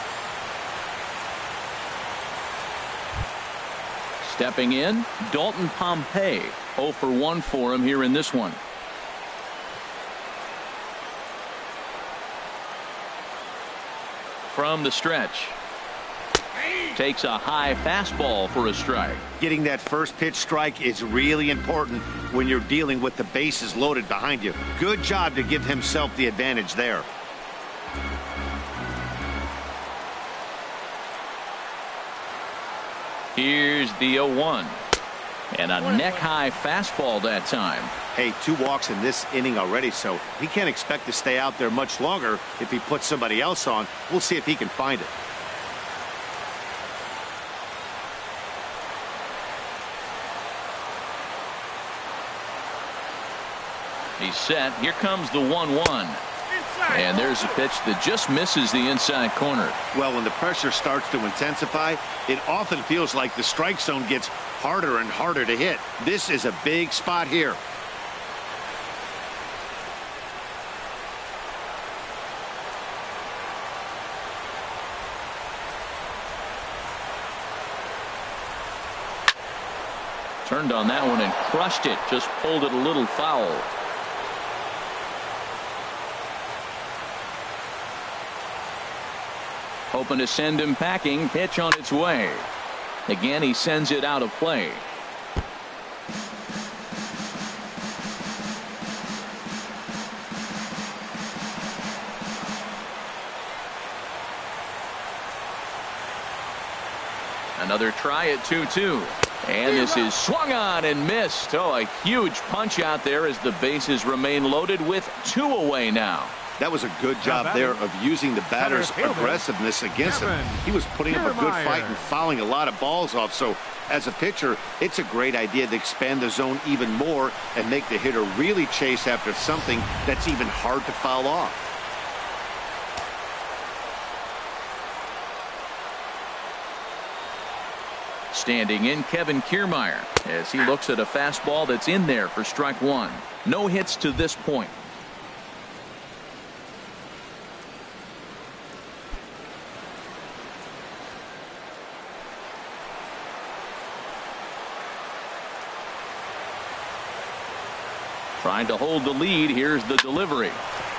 Stepping in, Dalton Pompey. 0 for 1 for him here in this one. From the stretch. Takes a high fastball for a strike. Getting that first pitch strike is really important when you're dealing with the bases loaded behind you. Good job to give himself the advantage there. Here's the 0-1. And a neck-high fastball that time. Hey, 2 walks in this inning already, so he can't expect to stay out there much longer if he puts somebody else on. We'll see if he can find it. He's set. Here comes the 1-1. And there's a pitch that just misses the inside corner. Well, when the pressure starts to intensify, it often feels like the strike zone gets harder and harder to hit. This is a big spot here. Turned on that one and crushed it. Just pulled it a little foul. Hoping to send him packing. Pitch on its way. Again, he sends it out of play. Another try at 2-2. And this is swung on and missed. Oh, a huge punch out there as the bases remain loaded with 2 away now. That was a good job there of using the batter's aggressiveness against him. He was putting up a good fight and fouling a lot of balls off. So as a pitcher, it's a great idea to expand the zone even more and make the hitter really chase after something that's even hard to foul off. Standing in, Kevin Kiermaier, as he looks at a fastball that's in there for strike 1. No hits to this point. Trying to hold the lead. Here's the delivery.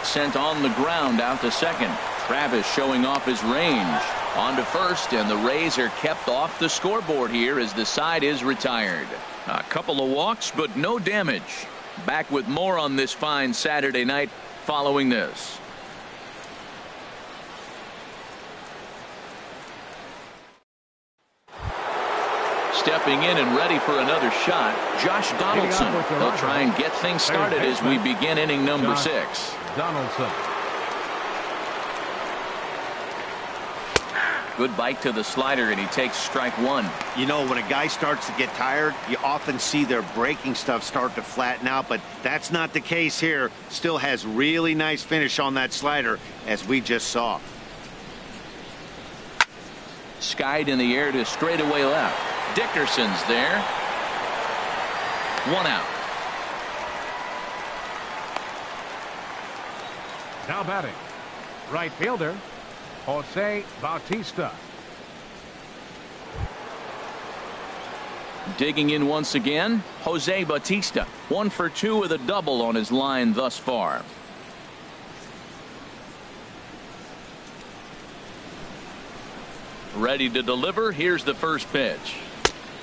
Sent on the ground out to second. Travis showing off his range. On to first, and the Rays are kept off the scoreboard here as the side is retired. A couple of walks, but no damage. Back with more on this fine Saturday night following this. Stepping in and ready for another shot, Josh Donaldson. They'll try and get things started as we begin inning number 6. Donaldson. Good bite to the slider, and he takes strike 1. You know, when a guy starts to get tired, you often see their breaking stuff start to flatten out, but that's not the case here. Still has really nice finish on that slider, as we just saw. Skied in the air to straightaway left. Dickerson's there. 1 out. Now batting, right fielder, Jose Bautista. Digging in once again, Jose Bautista. 1 for 2 with a double on his line thus far. Ready to deliver. Here's the first pitch.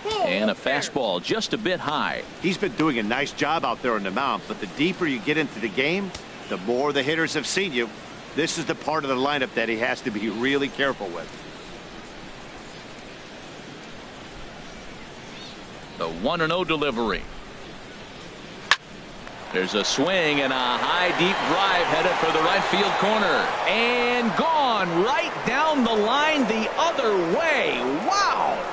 And a fastball just a bit high. He's been doing a nice job out there on the mound, but the deeper you get into the game, the more the hitters have seen you. This is the part of the lineup that he has to be really careful with. The 1-0 delivery. There's a swing and a high deep drive headed for the right field corner. And gone right down the line the other way. Wow!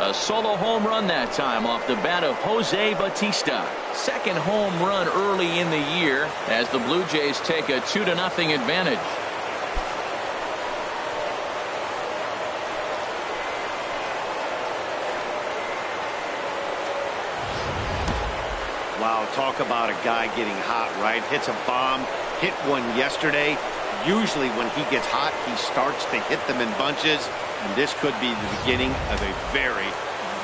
A solo home run that time off the bat of Jose Bautista. Second home run early in the year as the Blue Jays take a 2-0 advantage. Wow, talk about a guy getting hot, right? Hits a bomb, hit one yesterday. Usually when he gets hot, he starts to hit them in bunches, and this could be the beginning of a very,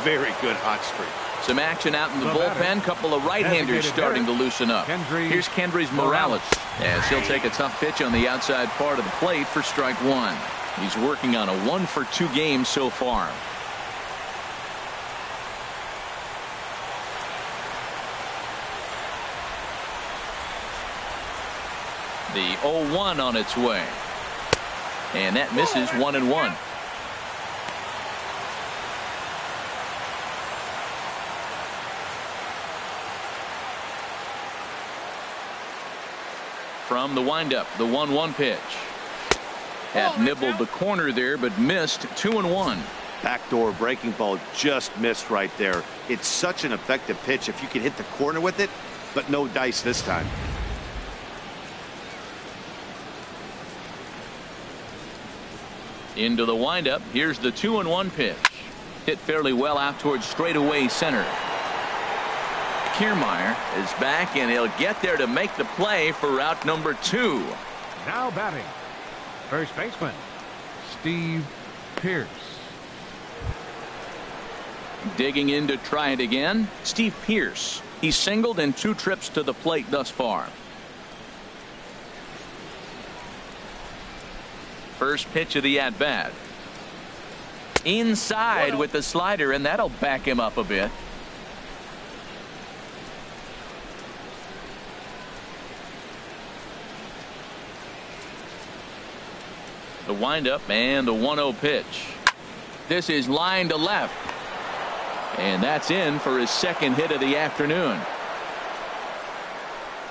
very good hot streak. Some action out in the bullpen. Couple of right-handers starting to loosen up. Here's Kendrys Morales as he'll take a tough pitch on the outside part of the plate for strike one. He's working on a 1-for-2 game so far. The 0-1 on its way. And that misses 1-1. From the windup, the 1-1 pitch. Had nibbled the corner there, but missed 2-1. Backdoor breaking ball just missed right there. It's such an effective pitch if you can hit the corner with it, but no dice this time. Into the windup. Here's the 2-1 pitch. Hit fairly well out towards straightaway center. Kiermaier is back, and he'll get there to make the play for out number 2. Now batting, first baseman, Steve Pearce. Digging in to try it again, Steve Pearce. He's singled in 2 trips to the plate thus far. First pitch of the at-bat. Inside with the slider, and that'll back him up a bit. The windup and the 1-0 pitch. This is line to left. And that's in for his second hit of the afternoon.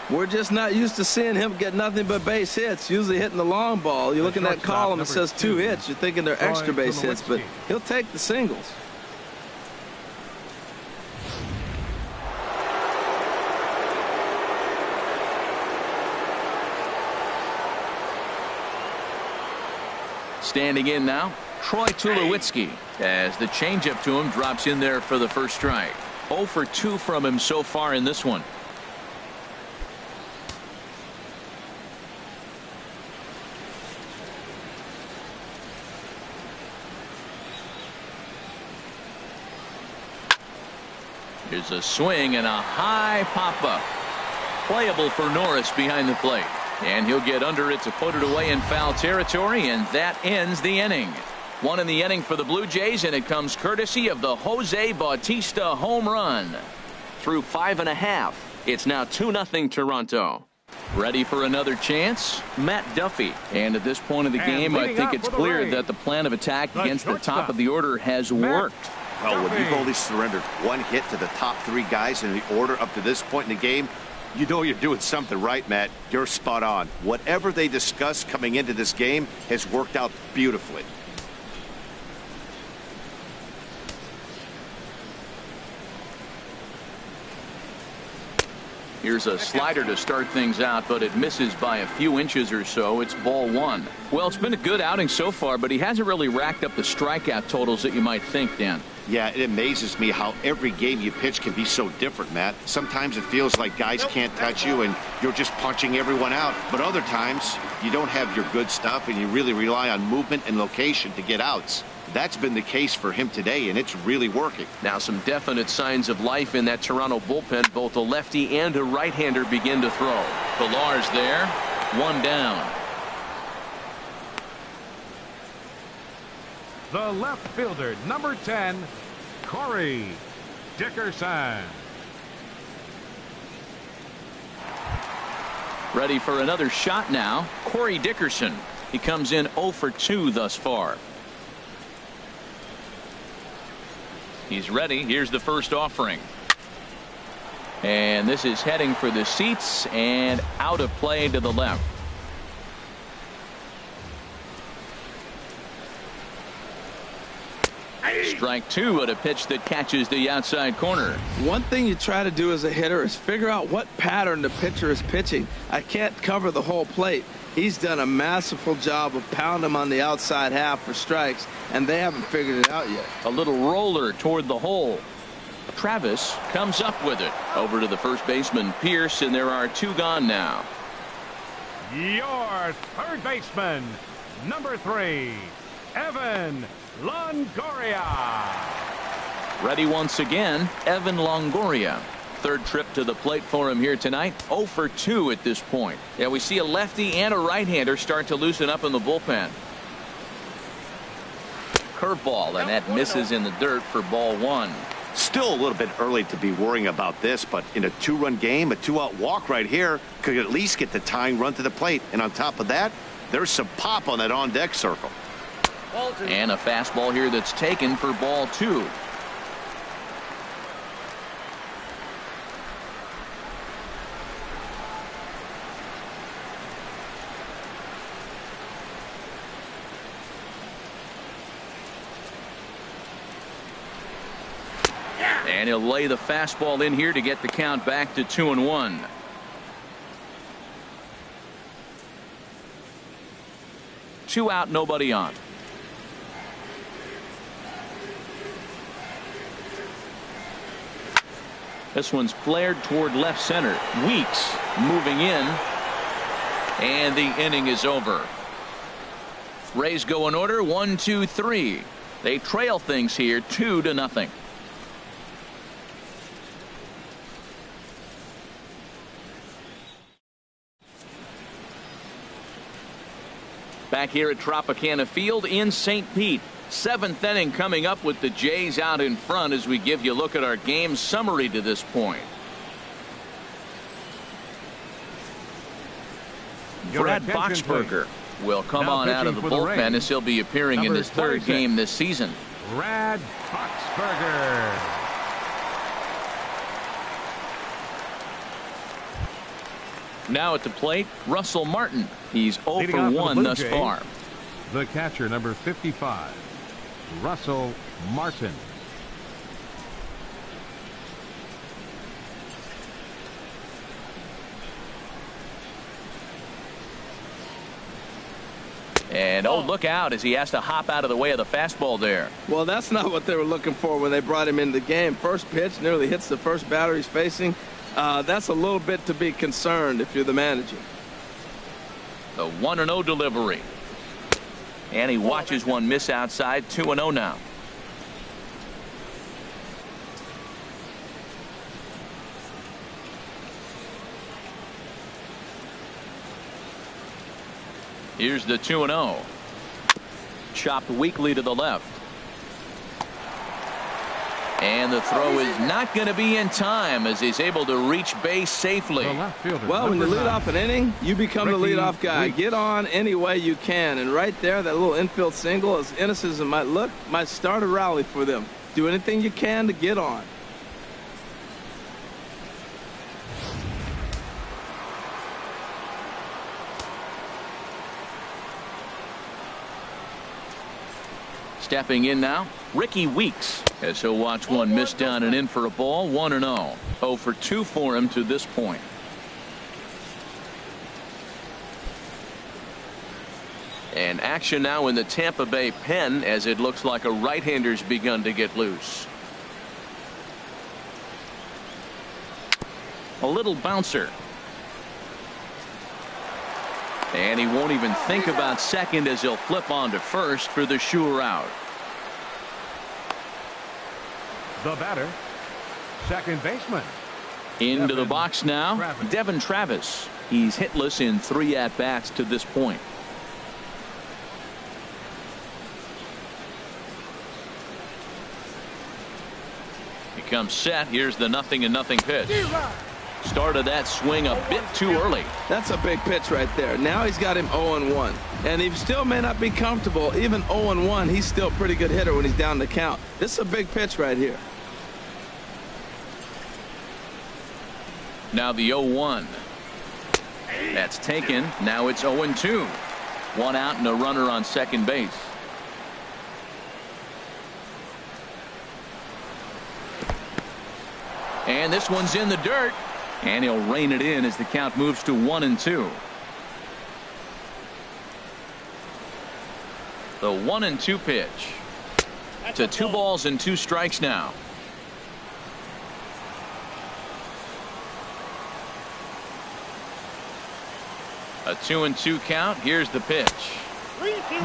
We're just not used to seeing him get nothing but base hits, usually hitting the long ball. You look in that column, it says 2 hits. You're thinking they're extra base hits, but he'll take the singles. Standing in now, Troy Tulowitzki, as the changeup to him drops in there for the first strike. 0 for 2 from him so far in this one. Here's a swing and a high pop-up. Playable for Norris behind the plate. And he'll get under it to put it away in foul territory, and that ends the inning. 1 in the inning for the Blue Jays, and it comes courtesy of the Jose Bautista home run. Through 5.5, it's now 2-0 Toronto. Ready for another chance? Matt Duffy. And at this point of the game, I think it's clear that the plan of attack against the top of the order has worked. Well, when you've only surrendered 1 hit to the top 3 guys in the order up to this point in the game, you know you're doing something right, Matt. You're spot on. Whatever they discussed coming into this game has worked out beautifully. Here's a slider to start things out, but it misses by a few inches or so. It's ball 1. Well, it's been a good outing so far, but he hasn't really racked up the strikeout totals that you might think, Dan. Yeah, it amazes me how every game you pitch can be so different, Matt. Sometimes it feels like guys can't touch you and you're just punching everyone out. But other times, you don't have your good stuff and you really rely on movement and location to get outs. That's been the case for him today, and it's really working. Now some definite signs of life in that Toronto bullpen. Both a lefty and a right-hander begin to throw. Pillar's there. 1 down. the left fielder, number 10, Corey Dickerson. Ready for another shot now. Corey Dickerson. He comes in 0 for 2 thus far. He's ready. Here's the first offering. And this is heading for the seats and out of play to the left. Strike 2 at a pitch that catches the outside corner. One thing you try to do as a hitter is figure out what pattern the pitcher is pitching. I can't cover the whole plate. He's done a masterful job of pounding him on the outside half for strikes, and they haven't figured it out yet. A little roller toward the hole. Travis comes up with it. Over to the first baseman, Pierce, and there are 2 gone now. Your third baseman, number 3, Evan Longoria. Ready once again, Evan Longoria. Third trip to the plate for him here tonight. 0 for 2 at this point. Yeah, we see a lefty and a right-hander start to loosen up in the bullpen. Curveball, and that misses in the dirt for ball 1. Still a little bit early to be worrying about this, but in a 2-run game, a 2-out walk right here could at least get the tying run to the plate. And on top of that, there's some pop on that on-deck circle. And a fastball here that's taken for ball 2. And he'll lay the fastball in here to get the count back to 2-1. Two out, nobody on. This one's flared toward left center. Weeks moving in. And the inning is over. Rays go in order 1, 2, 3. They trail things here 2-0. Back here at Tropicana Field in St. Pete. 7th inning coming up with the Jays out in front as we give you a look at our game summary to this point. Brad Boxberger will come on out of the bullpen as he'll be appearing in his 3rd game this season. Brad Boxberger. Now at the plate, Russell Martin. He's 0 for 1 thus far. The catcher, number 55, Russell Martin. And look out as he has to hop out of the way of the fastball there. Well, that's not what they were looking for when they brought him into the game. First pitch nearly hits the first batter he's facing. That's a little bit to be concerned if you're the manager. The 1-0 delivery. And he watches one miss outside. 2-0 now. Here's the 2-0. Chopped weakly to the left. And the throw is not going to be in time as he's able to reach base safely. Well, when you lead off an inning, you become the leadoff guy. Get on any way you can. And right there, that little infield single, as innocent as it might look, might start a rally for them. Do anything you can to get on. Stepping in now, Ricky Weeks, as he'll watch one miss down and in for a ball. 1-0. 0 for 2 for him to this point. And action now in the Tampa Bay pen as it looks like a right-hander's begun to get loose. A little bouncer. And he won't even think about second as he'll flip on to first for the sure out. The batter, second baseman. Into the box now, Devin Travis. He's hitless in 3 at-bats to this point. Becomes set. Here's the 0-0 pitch. Started that swing a bit too early. That's a big pitch right there. Now he's got him 0-1. And he still may not be comfortable. Even 0-1, he's still a pretty good hitter when he's down the count. This is a big pitch right here. Now the 0-1. That's taken. Now it's 0-2. One out and a runner on second base. And this one's in the dirt. And he'll rein it in as the count moves to 1-2. The 1-2 pitch. To 2 balls and 2 strikes now. A 2-2 count. Here's the pitch.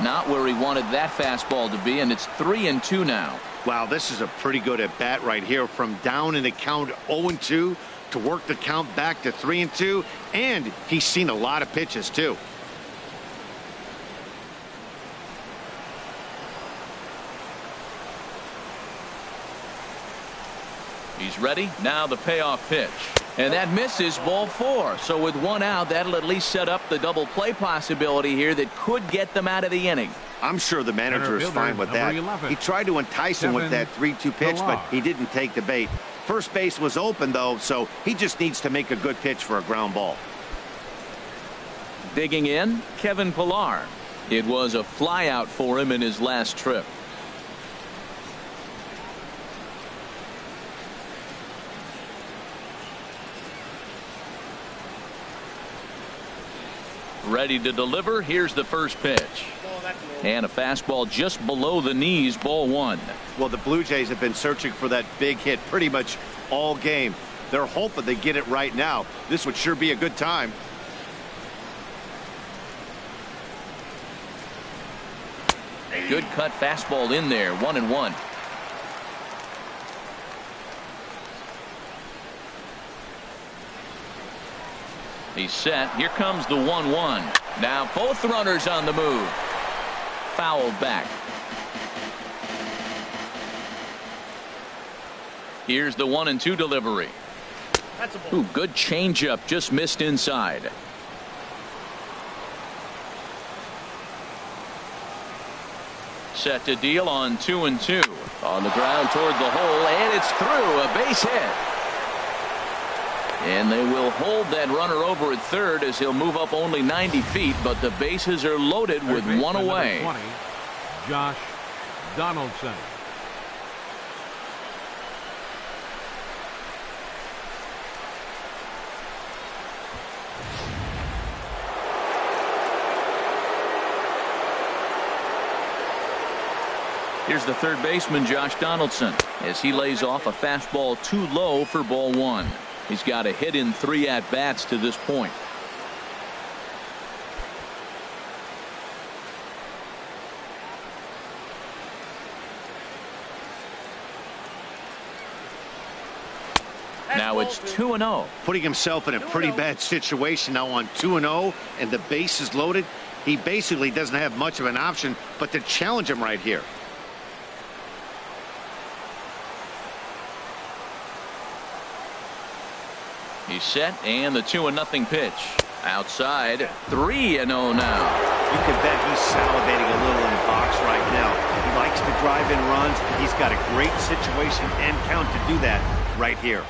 Not where he wanted that fastball to be, and it's 3-2 now. Wow, this is a pretty good at bat right here, from down in the count 0-2 to work the count back to 3-2, and he's seen a lot of pitches too. He's ready. Now the payoff pitch. And that misses, ball 4. So with 1 out, that'll at least set up the double play possibility here that could get them out of the inning. I'm sure the manager is fine with that. 11. He tried to entice him with that 3-2 pitch, but he didn't take the bait. First base was open, though, so he just needs to make a good pitch for a ground ball. Digging in, Kevin Pillar. It was a flyout for him in his last trip. Ready to deliver. Here's the first pitch. And a fastball just below the knees, ball 1. Well, the Blue Jays have been searching for that big hit pretty much all game. They're hoping they get it right now. This would sure be a good time. Good cut fastball in there, 1-1. He's set. Here comes the 1-1. Now both runners on the move. Fouled back. Here's the 1-2 delivery. Ooh, good changeup, just missed inside. Set to deal on 2-2. On the ground toward the hole, and it's through. A base hit. And they will hold that runner over at third as he'll move up only 90 feet, but the bases are loaded with 1 away. 20, Josh Donaldson. Here's the third baseman, Josh Donaldson, as he lays off a fastball too low for ball 1. He's got a hit in 3 at-bats to this point. Now it's 2-0. Putting himself in a pretty bad situation now on 2-0, and the base is loaded. He basically doesn't have much of an option but to challenge him right here. He's set, and the 2-0 pitch. Outside, 3-0 now. You can bet he's salivating a little in the box right now. He likes to drive in runs. He's got a great situation and count to do that right here.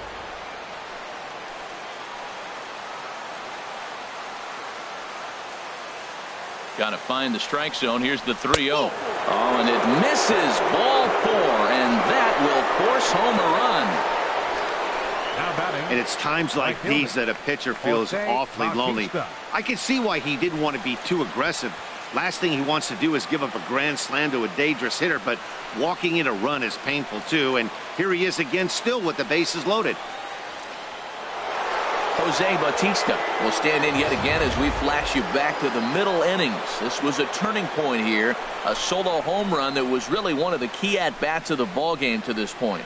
Got to find the strike zone. Here's the 3-0. Oh, and it misses, ball 4, and that will force home a run. And it's times like these that a pitcher feels awfully lonely. I can see why he didn't want to be too aggressive. Last thing he wants to do is give up a grand slam to a dangerous hitter, but walking in a run is painful too. And here he is again, still with the bases loaded. Jose Bautista will stand in yet again as we flash you back to the middle innings. This was a turning point here, a solo home run that was really one of the key at-bats of the ball game to this point.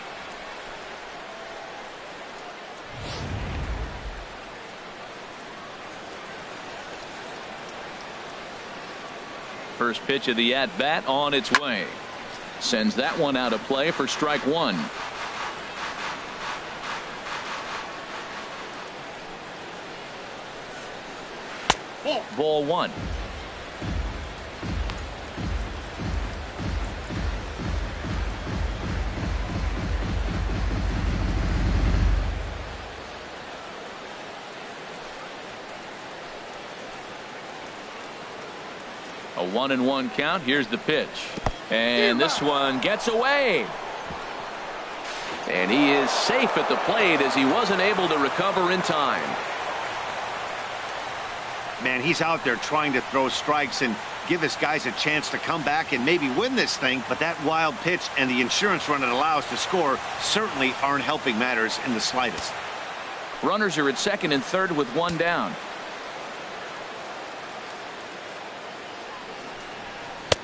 First pitch of the at-bat on its way. Sends that one out of play for strike 1. Ball one. A 1-1 count. Here's the pitch. And this one gets away. And he is safe at the plate as he wasn't able to recover in time. Man, he's out there trying to throw strikes and give his guys a chance to come back and maybe win this thing. But that wild pitch and the insurance run it allows to score certainly aren't helping matters in the slightest. Runners are at second and third with one down.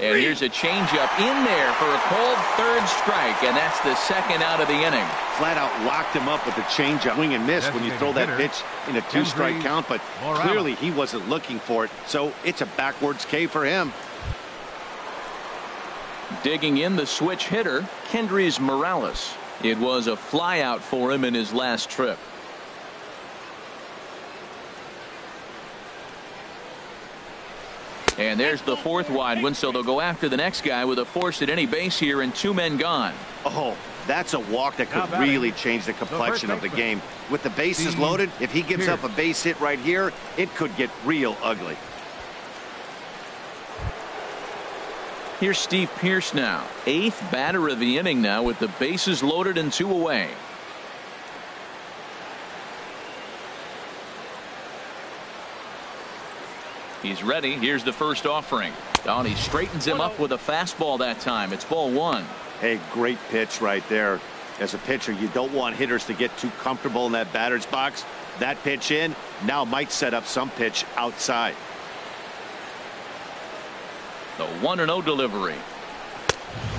And here's a changeup in there for a called third strike, and that's the second out of the inning. Flat out locked him up with a changeup. Swing and miss when you throw that pitch in a two-strike count, but clearly he wasn't looking for it, so it's a backwards K for him. Digging in the switch hitter, Kendrys Morales. It was a flyout for him in his last trip. And there's the fourth wide one, so they'll go after the next guy with a force at any base here and two men gone. Oh, that's a walk that could really change the complexion of the game. With the bases loaded, if he gives up a base hit right here, it could get real ugly. Here's Steve Pearce now. Eighth batter of the inning now with the bases loaded and two away. He's ready. Here's the first offering. Oh, and he straightens him up with a fastball that time. It's ball one. Hey, great pitch right there. As a pitcher, you don't want hitters to get too comfortable in that batter's box. That pitch in now might set up some pitch outside. The 1-0 delivery.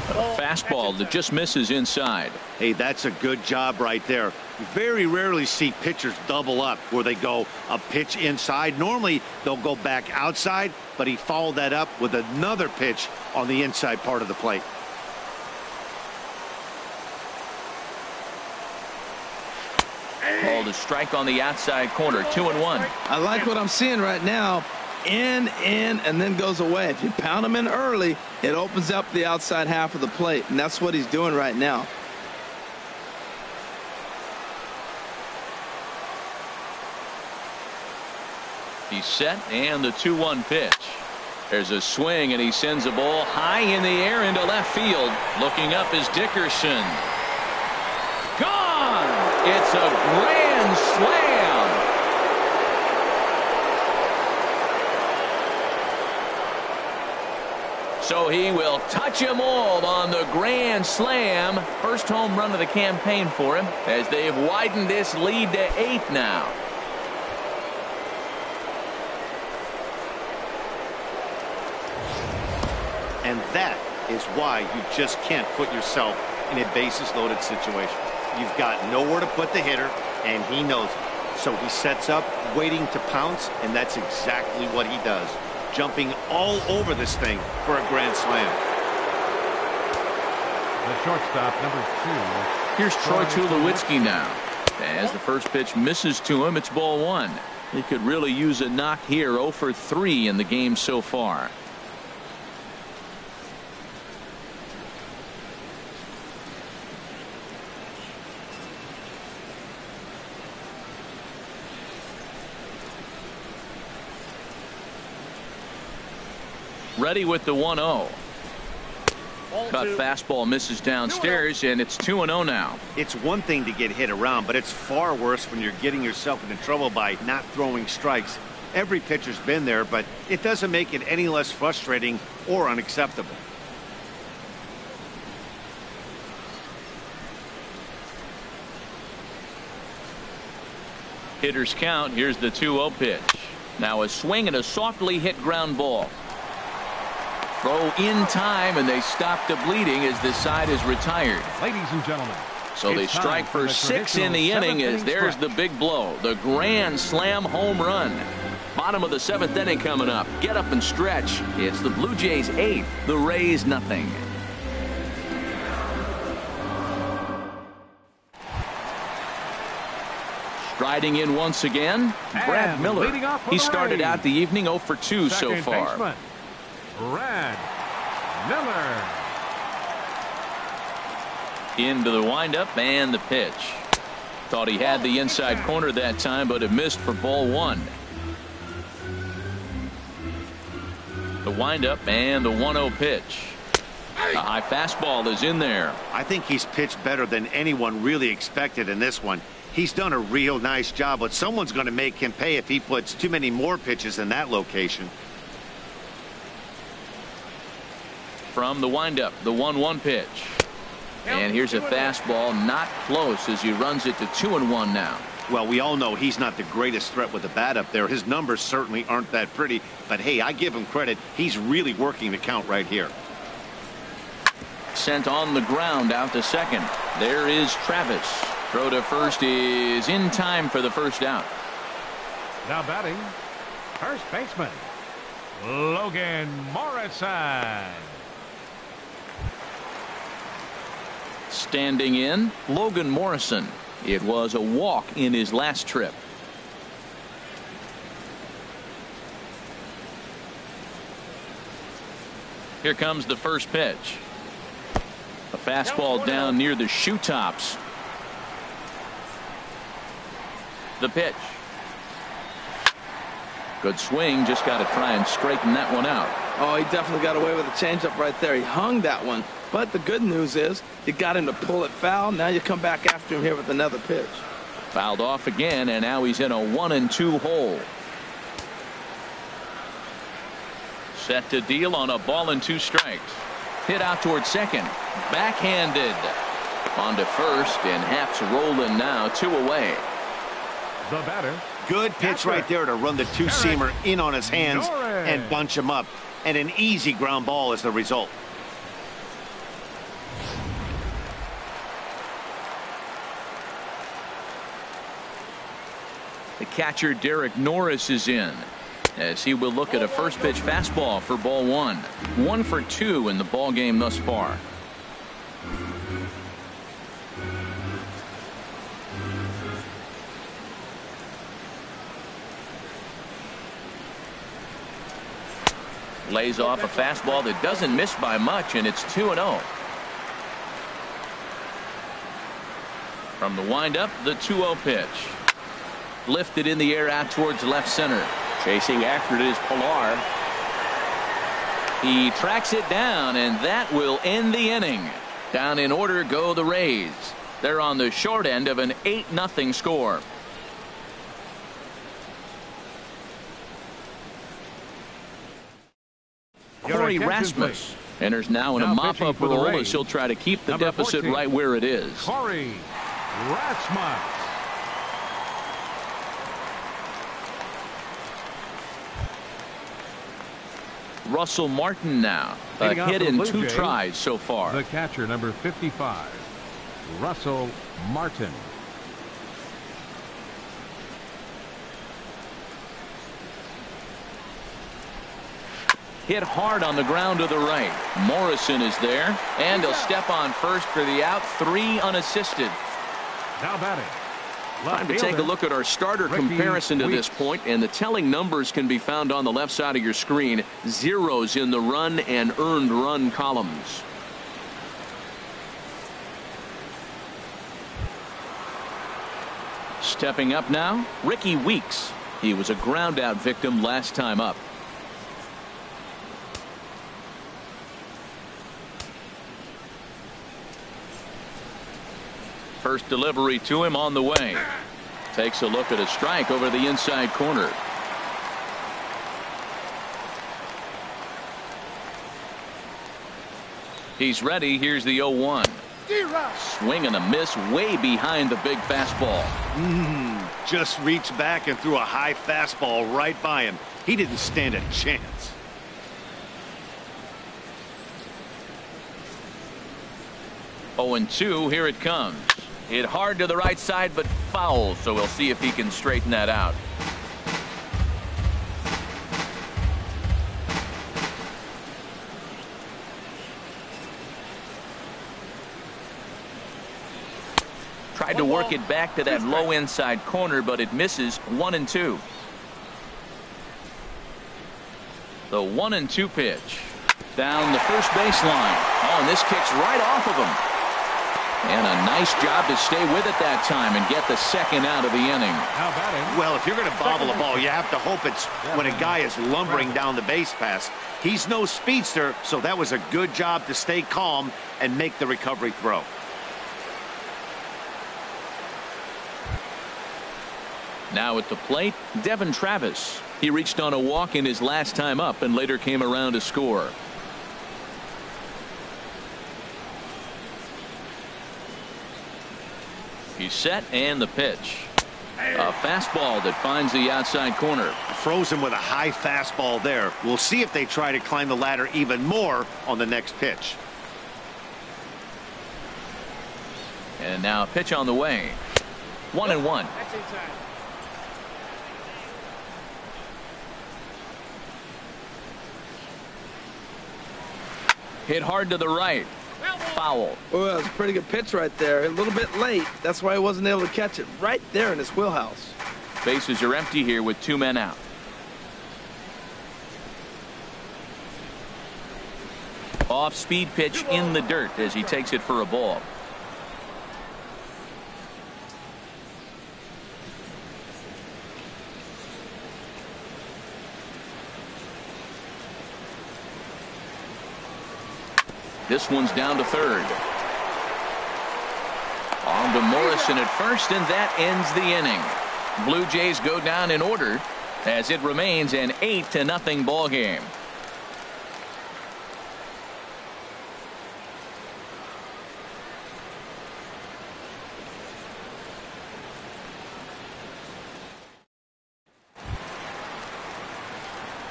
A fastball that just misses inside. Hey, that's a good job right there. You very rarely see pitchers double up where they go a pitch inside. Normally they'll go back outside, but he followed that up with another pitch on the inside part of the plate. Called a strike on the outside corner. 2-1. I like what I'm seeing right now. In, and then goes away. If you pound him in early, it opens up the outside half of the plate, and that's what he's doing right now. He's set, and the 2-1 pitch. There's a swing, and he sends a ball high in the air into left field. Looking up is Dickerson. Gone! It's a grand slam. So he will touch them all on the grand slam. First home run of the campaign for him as they've widened this lead to 8 now. And that is why you just can't put yourself in a bases loaded situation. You've got nowhere to put the hitter, and he knows it. So he sets up, waiting to pounce, and that's exactly what he does. Jumping all over this thing for a grand slam. The shortstop, number 2. Here's Troy Tulowitzki now. As the first pitch misses to him, it's ball one. He could really use a knock here. 0 for 3 in the game so far. Ready with the 1-0. Cut fastball misses downstairs, and it's 2-0 now. It's one thing to get hit around, but it's far worse when you're getting yourself into trouble by not throwing strikes. Every pitcher's been there, but it doesn't make it any less frustrating or unacceptable. Hitters count. Here's the 2-0 pitch. Now a swing and a softly hit ground ball. Throw in time, and they stop the bleeding as this side is retired. Ladies and gentlemen. So they strike for 6 in the inning as there's the big blow. The grand slam home run. Bottom of the 7th inning coming up. Get up and stretch. It's the Blue Jays 8, the Rays nothing. Striding in once again, Brad And Miller. leading off for He the started Rays, out the evening 0 for 2 so second far. baseman, Brad Miller. Into the windup and the pitch. Thought he had the inside corner that time, but it missed for ball 1. The windup and the 1-0 pitch. A high fastball is in there. I think he's pitched better than anyone really expected in this one. He's done a real nice job, but someone's going to make him pay if he puts too many more pitches in that location. From the windup, the 1-1 pitch. And here's a fastball, not close, as he runs it to 2-1 now. Well, we all know he's not the greatest threat with the bat up there. His numbers certainly aren't that pretty, but hey, I give him credit. He's really working the count right here. Sent on the ground out to second. There is Travis. Throw to first is in time for the first out. Now batting, first baseman, Logan Morrison. Standing in, Logan Morrison. It was a walk in his last trip. Here comes the first pitch. A fastball down near the shoe tops. The pitch. Good swing. Just got to try and straighten that one out. Oh, he definitely got away with a changeup right there. He hung that one. But the good news is you got him to pull it foul. Now you come back after him here with another pitch. Fouled off again, and now he's in a 1-2 hole. Set to deal on a ball and 2 strikes. Hit out towards second. Backhanded. On to first, and Happ's rolling now, 2 away. The batter. Good pitch right there to run the 2-seamer in on his hands and bunch him up. And an easy ground ball is the result. The catcher Derek Norris is in, as he will look at a first pitch fastball for ball 1. 1 for 2 in the ball game thus far. Lays off a fastball that doesn't miss by much, and it's 2-0. From the windup, the 2-0 pitch. Lifted in the air out towards left center. Chasing after it is Pilar. He tracks it down, and that will end the inning. Down in order go the Rays. They're on the short end of an 8-0 score. Corey Rasmus enters now in a mop-up role as he'll try to keep the deficit 14, right where it is. Corey Rasmus. Russell Martin now. A hit in 2 tries so far. The catcher, number 55, Russell Martin. Hit hard on the ground to the right. Morrison is there, and he'll step on first for the out. 3 unassisted. Now batting. Time to take a look at our starter comparison to this point, and the telling numbers can be found on the left side of your screen. Zeros in the run and earned run columns. Stepping up now, Ricky Weeks. He was a ground out victim last time up. First delivery to him on the way. Takes a look at a strike over the inside corner. He's ready. Here's the 0-1. Swing and a miss way behind the big fastball. Just reached back and threw a high fastball right by him. He didn't stand a chance. Oh, and 2. Here it comes. Hit hard to the right side, but foul, so we'll see if he can straighten that out. Tried to work it back to that low inside corner, but it misses. 1-2. The 1-2 pitch. Down the first baseline. Oh, and this kicks right off of him. And a nice job to stay with it that time and get the second out of the inning. Well, if you're going to bobble a ball, you have to hope it's when a guy is lumbering down the base pass. He's no speedster, so that was a good job to stay calm and make the recovery throw. Now at the plate, Devin Travis. He reached on a walk in his last time up and later came around to score. He's set, and the pitch. A fastball that finds the outside corner. Frozen with a high fastball there. We'll see if they try to climb the ladder even more on the next pitch. And now a pitch on the way. 1-1. Hit hard to the right. Foul. Oh, that was a pretty good pitch right there. A little bit late. That's why he wasn't able to catch it right there in his wheelhouse. Bases are empty here with 2 men out. Off speed pitch in the dirt as he takes it for a ball. This one's down to third. On to Morrison at first, and that ends the inning. Blue Jays go down in order as it remains an 8-0 ball game.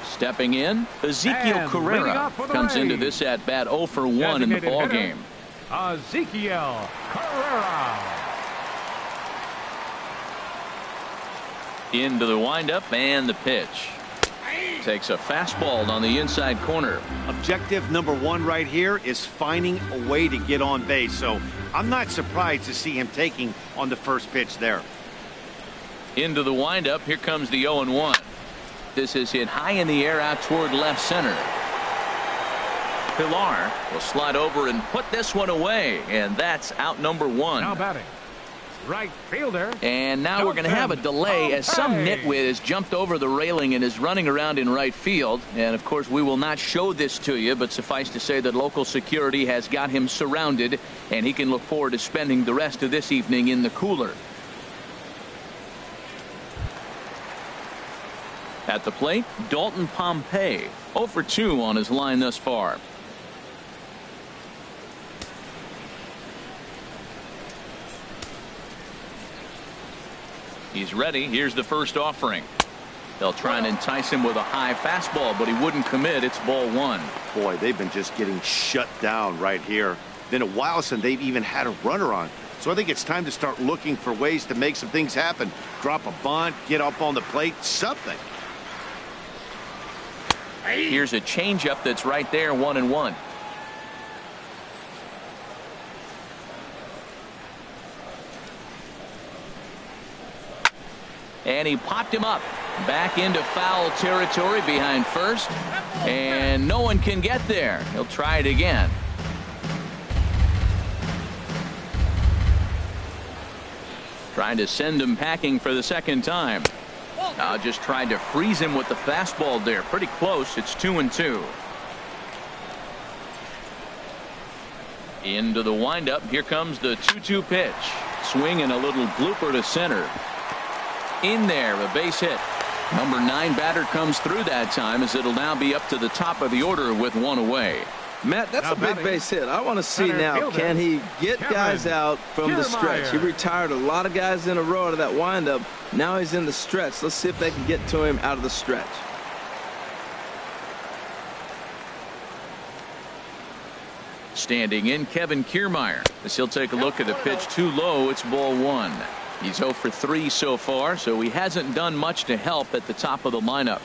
Stepping in, Ezekiel Carrera comes into this at bat 0 for 1 in the ball game. Ezekiel Carrera. Into the windup and the pitch. Takes a fastball on the inside corner. Objective number 1 right here is finding a way to get on base. So I'm not surprised to see him taking on the first pitch there. Into the windup. Here comes the 0-1. This is hit high in the air out toward left center. Pilar will slide over and put this one away, and that's out number 1. Now batting, right fielder. And now we're going to have a delay as some nitwit has jumped over the railing and is running around in right field. And of course we will not show this to you, but suffice to say that local security has got him surrounded, and he can look forward to spending the rest of this evening in the cooler. At the plate, Dalton Pompey, 0 for 2 on his line thus far. He's ready. Here's the first offering. They'll try and entice him with a high fastball, but he wouldn't commit. It's ball 1. Boy, they've been just getting shut down right here. Been a while since they've even had a runner on. So I think it's time to start looking for ways to make some things happen. Drop a bunt, get up on the plate, something. Here's a changeup that's right there, 1-1. And he popped him up back into foul territory behind first, and no one can get there. He'll try it again. Trying to send him packing for the second time. Just tried to freeze him with the fastball there. Pretty close. It's 2-2. Into the windup. Here comes the 2-2 pitch. Swing and a little blooper to center. In there, a base hit. Number 9 batter comes through that time, as it'll now be up to the top of the order with 1 away. Matt, that's a big base hit. I want to see now, can he get guys out from the stretch? He retired a lot of guys in a row out of that windup. Now he's in the stretch. Let's see if they can get to him out of the stretch. Standing in, Kevin Kiermaier, as he'll take a look at the pitch too low. It's ball 1. He's 0 for 3 so far, so he hasn't done much to help at the top of the lineup.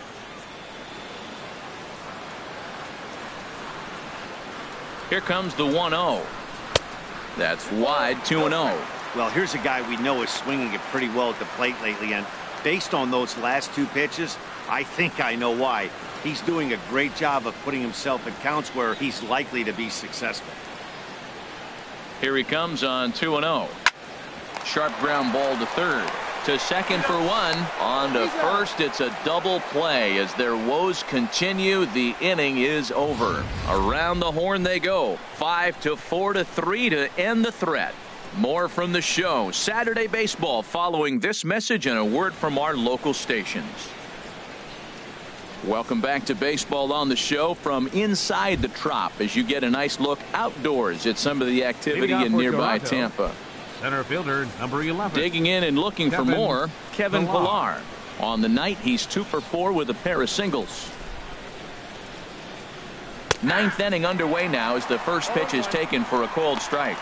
Here comes the 1-0. That's wide, 2-0. Well, here's a guy we know is swinging it pretty well at the plate lately, and based on those last 2 pitches, I think I know why. He's doing a great job of putting himself in counts where he's likely to be successful. Here he comes on 2-0. Sharp ground ball to third. To second for 1. On to first. It's a double play as their woes continue. The inning is over. Around the horn they go. 5-4 to 3 to end the threat. More from the show. Saturday baseball following this message and a word from our local stations. Welcome back to baseball on the show from inside the Trop as you get a nice look outdoors at some of the activity in nearby Tampa. Center fielder number 11. Digging in and looking for more, Kevin Pillar. On the night, he's 2 for 4 with a pair of singles. 9th inning underway now as the first pitch is taken for a called strike.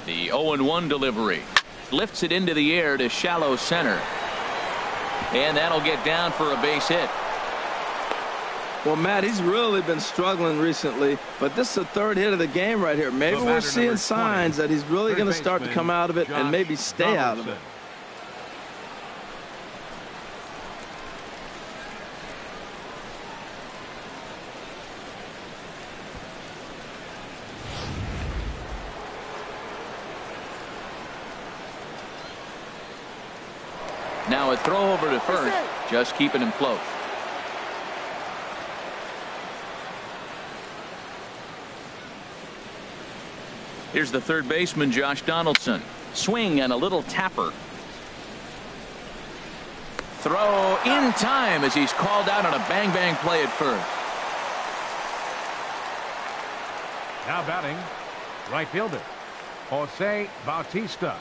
The 0-1 delivery. Lifts it into the air to shallow center. And that'll get down for a base hit. Well, Matt, he's really been struggling recently, but this is the 3rd hit of the game right here. Maybe we're seeing signs that he's really going to start to come out of it and maybe stay out of it. Now a throw over to first, just keeping him close. Here's the third baseman, Josh Donaldson. Swing and a little tapper. Throw in time as he's called out on a bang-bang play at first. Now batting, right fielder, Jose Bautista.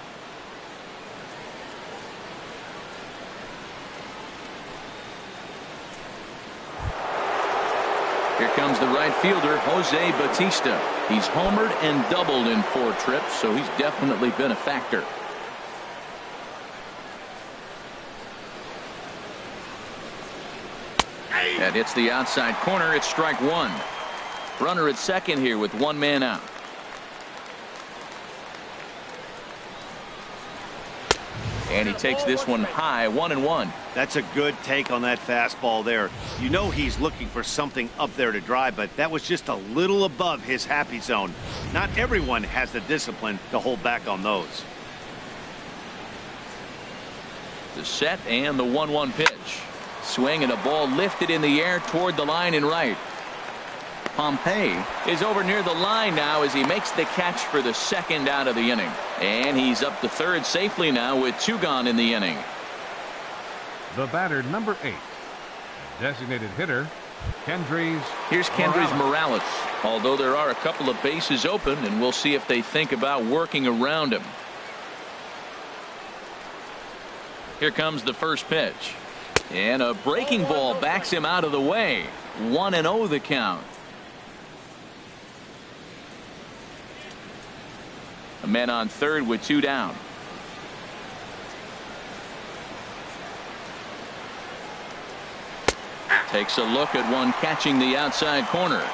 Here comes the right fielder, Jose Bautista. He's homered and doubled in 4 trips, so he's definitely been a factor. That hits the outside corner. It's strike 1. Runner at second here with 1 man out. And he takes this one high, 1-1. That's a good take on that fastball there. You know he's looking for something up there to drive, but that was just a little above his happy zone. Not everyone has the discipline to hold back on those. The set and the 1-1 pitch. Swing and a ball lifted in the air toward the line in right. Pompey is over near the line now as he makes the catch for the 2nd out of the inning. And he's up to 3rd safely now with 2 gone in the inning. The batter number 8. Designated hitter, Kendrys. Here's Kendrys Morales. Although there are a couple of bases open, and we'll see if they think about working around him. Here comes the first pitch. And a breaking ball backs him out of the way. 1-0 the count. A man on third with 2 down. Takes a look at one catching the outside corner.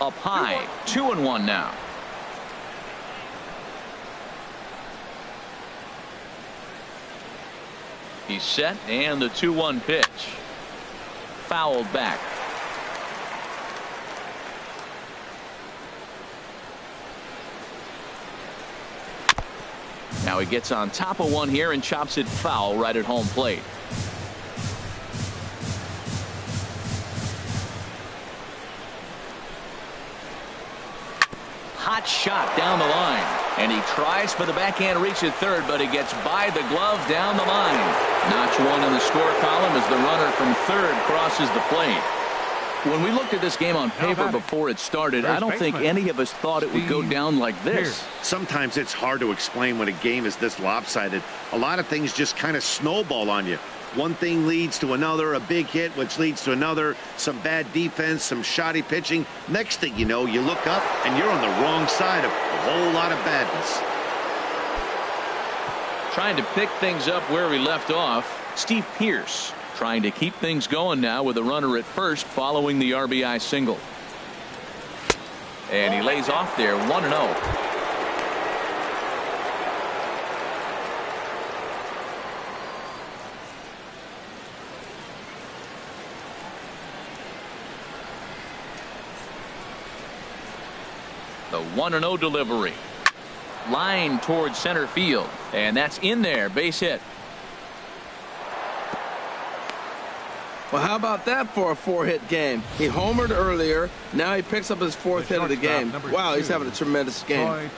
Up high, 2-1 now. He's set and the 2-1 pitch. Fouled back. Now he gets on top of one here and chops it foul right at home plate. Hot shot down the line. And he tries for the backhand reach at third, but he gets by the glove down the line. Notch 1 in the score column as the runner from third crosses the plate. When we looked at this game on paper before it started, I don't think any of us thought it would go down like this. Sometimes it's hard to explain when a game is this lopsided. A lot of things just kind of snowball on you. One thing leads to another, a big hit, which leads to another, some bad defense, some shoddy pitching. Next thing you know, you look up and you're on the wrong side of a whole lot of badness. Trying to pick things up where we left off. Steve Pierce trying to keep things going now with a runner at first following the RBI single. And he lays off there 1-0. The 1-0 delivery. Line towards center field. And that's in there. Base hit. Well, how about that for a 4-hit game? He homered earlier. Now he picks up his 4th hit of the game. Wow, he's having a tremendous game.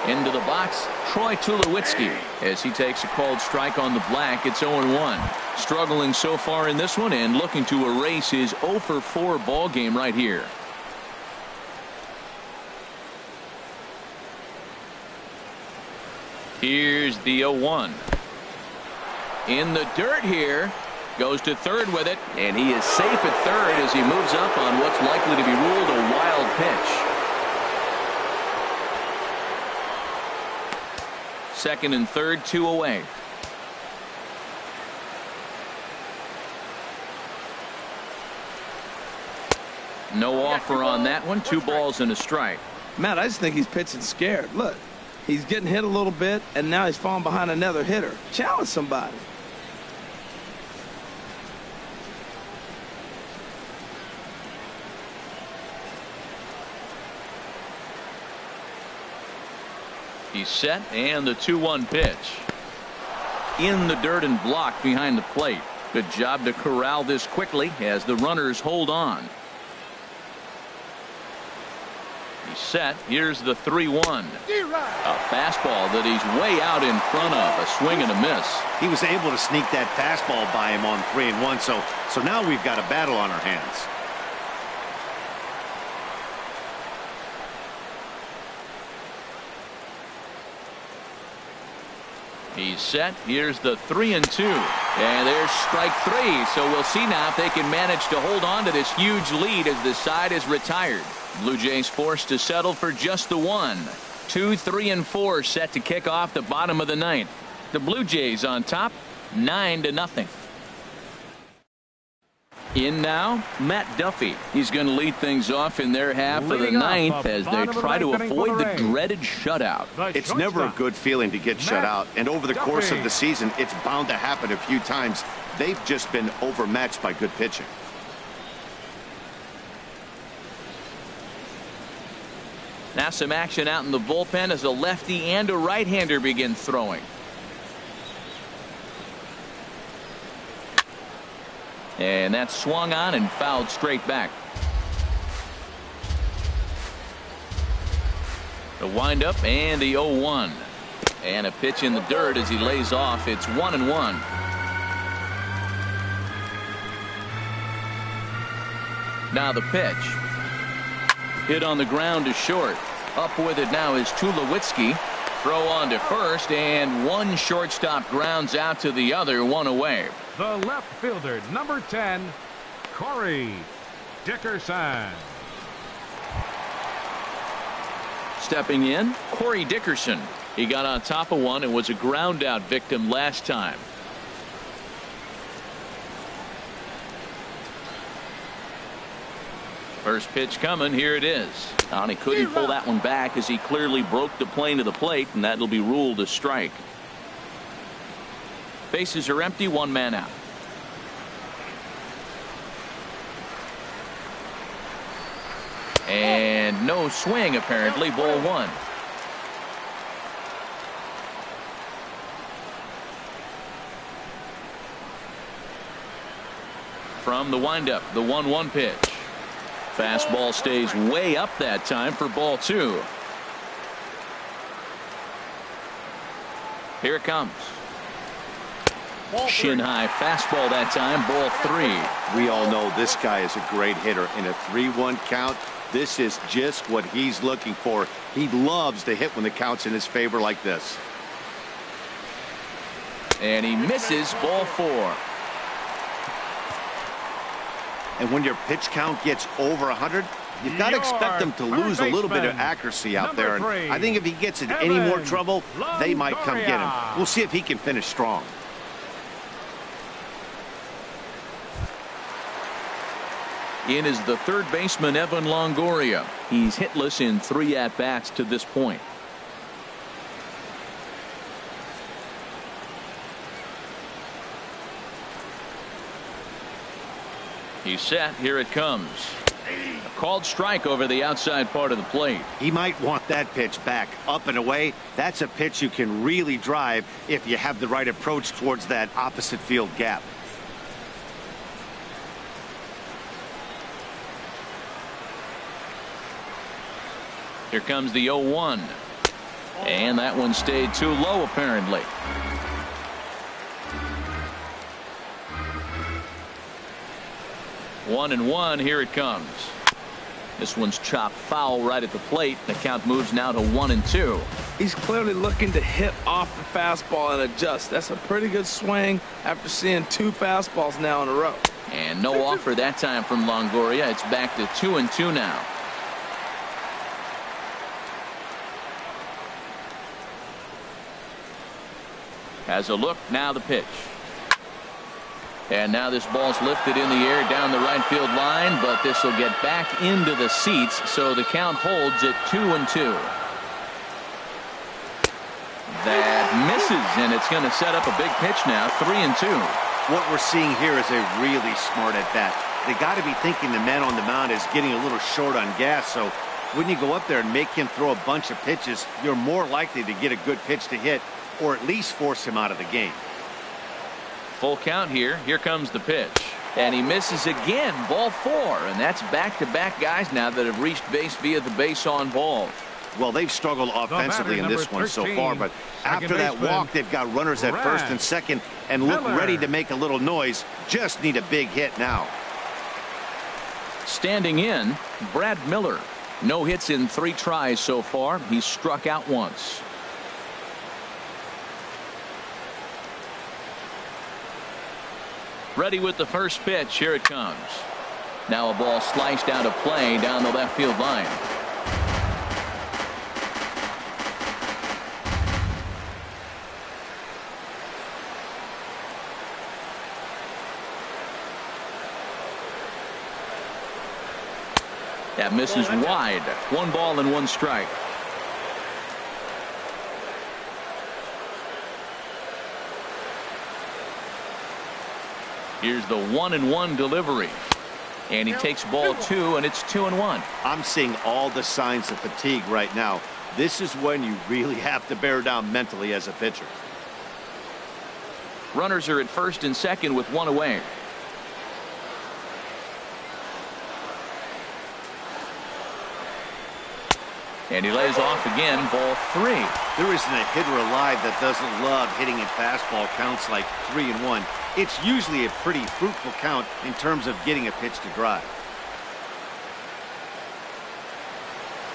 Into the box, Troy Tulowitzki as he takes a called strike on the black. It's 0-1. Struggling so far in this one and looking to erase his 0-for-4 ball game right here. Here's the 0-1. In the dirt here. Goes to third with it, and he is safe at third as he moves up on what's likely to be ruled a wild pitch. Second and third, 2 away. No offer on that one. 2 balls and a strike. Matt, I just think he's pitching scared. Look, he's getting hit a little bit, and now he's falling behind another hitter. Challenge somebody. He's set, and the 2-1 pitch. In the dirt and blocked behind the plate. Good job to corral this quickly as the runners hold on. He's set. Here's the 3-1. A fastball that he's way out in front of. A swing and a miss. He was able to sneak that fastball by him on 3-1, so now we've got a battle on our hands. He's set. Here's the 3-2. And there's strike 3. So we'll see now if they can manage to hold on to this huge lead as the side is retired. Blue Jays forced to settle for just the 1. 2, 3, and 4 set to kick off the bottom of the 9th. The Blue Jays on top, 9-0. In now, Matt Duffy. He's going to lead things off in their half of the 9th as they try to avoid the dreaded shutout. It's never a good feeling to get shut out, and over the course of the season, it's bound to happen a few times. They've just been overmatched by good pitching. Now some action out in the bullpen as a lefty and a right-hander begin throwing. And that's swung on and fouled straight back. The windup and the 0-1. And a pitch in the dirt as he lays off. It's 1-1. Now the pitch. Hit on the ground to short. Up with it now is Tulowitzki. Throw on to first, and one shortstop grounds out to the other, 1 away. The left fielder, number 10, Corey Dickerson. Stepping in, Corey Dickerson. He got on top of one and was a ground out victim last time. First pitch coming. Here it is. And he couldn't pull that one back as he clearly broke the plane of the plate, and that'll be ruled a strike. Bases are empty, 1 man out. And no swing apparently. Ball 1. From the windup, the 1-1 pitch. Fastball stays way up that time for ball 2. Here it comes. Shin high fastball that time, ball 3. We all know this guy is a great hitter. In a 3-1 count, this is just what he's looking for. He loves to hit when the count's in his favor like this. And he misses, ball 4. And when your pitch count gets over 100, you've got to expect them to lose a little bit of accuracy out there. And I think if he gets in any more trouble, they might come get him. We'll see if he can finish strong. In is the third baseman, Evan Longoria. He's hitless in 3 at-bats to this point. He's set. Here it comes. A called strike over the outside part of the plate. He might want that pitch back, up and away. That's a pitch you can really drive if you have the right approach towards that opposite field gap. Here comes the 0-1. And that one stayed too low, apparently. One and one. Here it comes. This one's chopped foul right at the plate. The count moves now to 1-2. He's clearly looking to hit off the fastball and adjust. That's a pretty good swing after seeing 2 fastballs now in a row. And no offer that time from Longoria. It's back to 2-2 now. Has a look. Now the pitch. And now this ball's lifted in the air down the right field line, but this will get back into the seats, so the count holds at 2-2. That misses, and it's going to set up a big pitch now, 3-2. What we're seeing here is a really smart at bat. They got to be thinking the man on the mound is getting a little short on gas, so when you go up there and make him throw a bunch of pitches, you're more likely to get a good pitch to hit, or at least force him out of the game. Full count here. Here comes the pitch. And he misses again. Ball 4. And that's back-to-back guys now that have reached base via the base on ball. Well, they've struggled offensively in this one so far, but after that walk, they've got runners at first and second and look ready to make a little noise. Just need a big hit now. Standing in, Brad Miller. No hits in 3 tries so far. He's struck out once. Ready with the first pitch. Here it comes. Now a ball sliced out of play down the left field line. That misses wide. 1 ball and 1 strike. Here's the 1-1 delivery. And he takes ball 2, and it's 2-1. I'm seeing all the signs of fatigue right now. This is when you really have to bear down mentally as a pitcher. Runners are at first and second with 1 away. And he lays off again. Ball 3. There isn't a hitter alive that doesn't love hitting in fastball counts like 3-1. It's usually a pretty fruitful count in terms of getting a pitch to drive.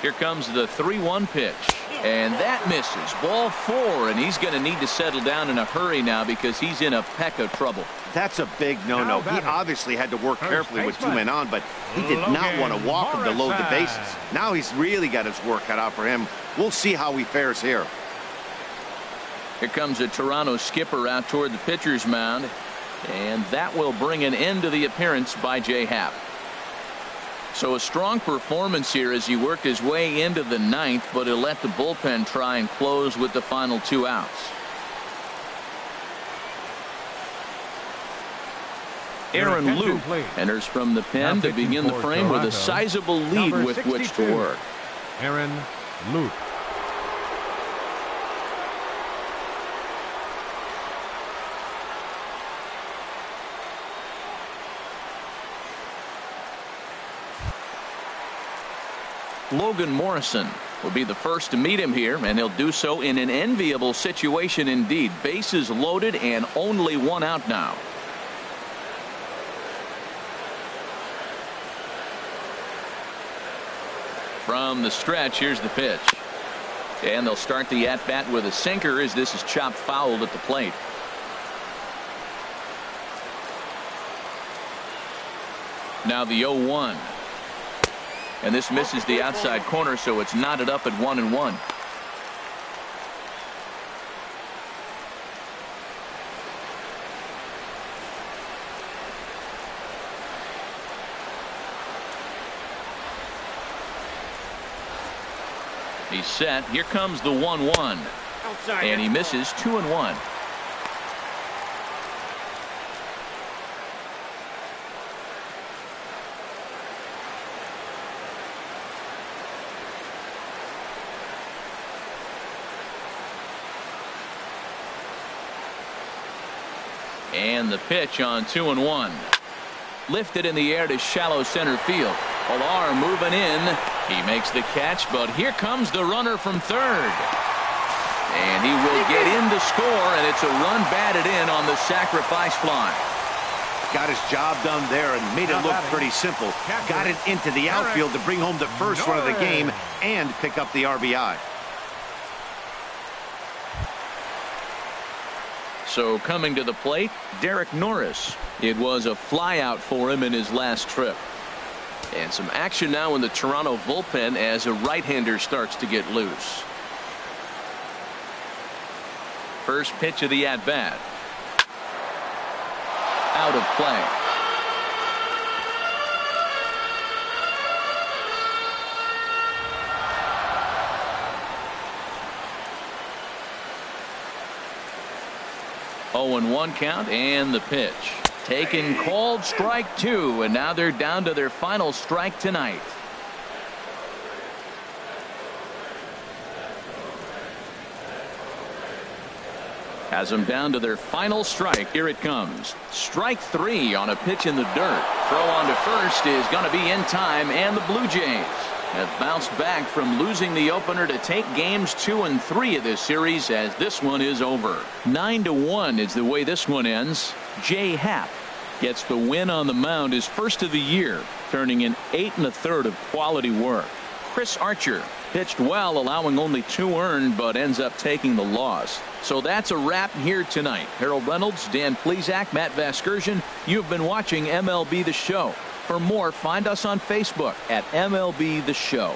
Here comes the 3-1 pitch. And that misses. Ball 4. And he's going to need to settle down in a hurry now because he's in a peck of trouble. That's a big no-no. He obviously had to work carefully with 2 men on, but he did not want to walk him to load the bases. Now he's really got his work cut out for him. We'll see how he fares here. Here comes a Toronto skipper out toward the pitcher's mound. And that will bring an end to the appearance by J. Happ. So a strong performance here as he worked his way into the 9th, but he'll let the bullpen try and close with the final 2 outs. Aaron Luke enters from the pen to begin the frame with a sizable lead with which to work. Aaron Luke. Logan Morrison will be the first to meet him here, and he'll do so in an enviable situation indeed. Bases loaded and only 1 out now. From the stretch, here's the pitch. And they'll start the at-bat with a sinker as this is chopped foul at the plate. Now the 0-1. And this misses the outside corner, so it's knotted up at 1-1. He's set. Here comes the 1-1. And he misses 2-1. And the pitch on 2-1. Lifted in the air to shallow center field. Pilar moving in. He makes the catch, but here comes the runner from third. And he will get in to score, and it's a run batted in on the sacrifice fly. Got his job done there and made it look pretty simple. Got it into the outfield to bring home the first run of the game and pick up the RBI. So coming to the plate, Derek Norris. It was a flyout for him in his last trip. And some action now in the Toronto bullpen as a right-hander starts to get loose. First pitch of the at-bat. Out of play. Oh, and 1 count, and the pitch. Taken, called, strike 2, and now they're down to their final strike tonight. Has them down to their final strike. Here it comes. Strike 3 on a pitch in the dirt. Throw on to first is going to be in time, and the Blue Jays have bounced back from losing the opener to take games 2 and 3 of this series, as this one is over. 9-1 is the way this one ends. Happ gets the win on the mound, his first of the year, turning in 8 1/3 of quality work. Chris Archer pitched well, allowing only 2 earned, but ends up taking the loss. So that's a wrap here tonight. Harold Reynolds, Dan Plesac, Matt Vasgersian. You've been watching MLB The Show. For more, find us on Facebook at MLB The Show.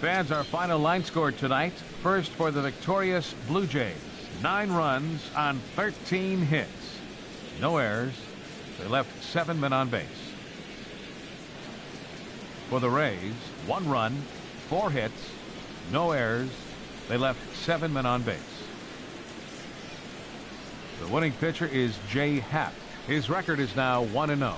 Fans, our final line score tonight. First for the victorious Blue Jays. 9 runs on 13 hits. No errors. They left 7 men on base. For the Rays, 1 run, 4 hits, no errors. They left 7 men on base. The winning pitcher is Happ. His record is now 1-0.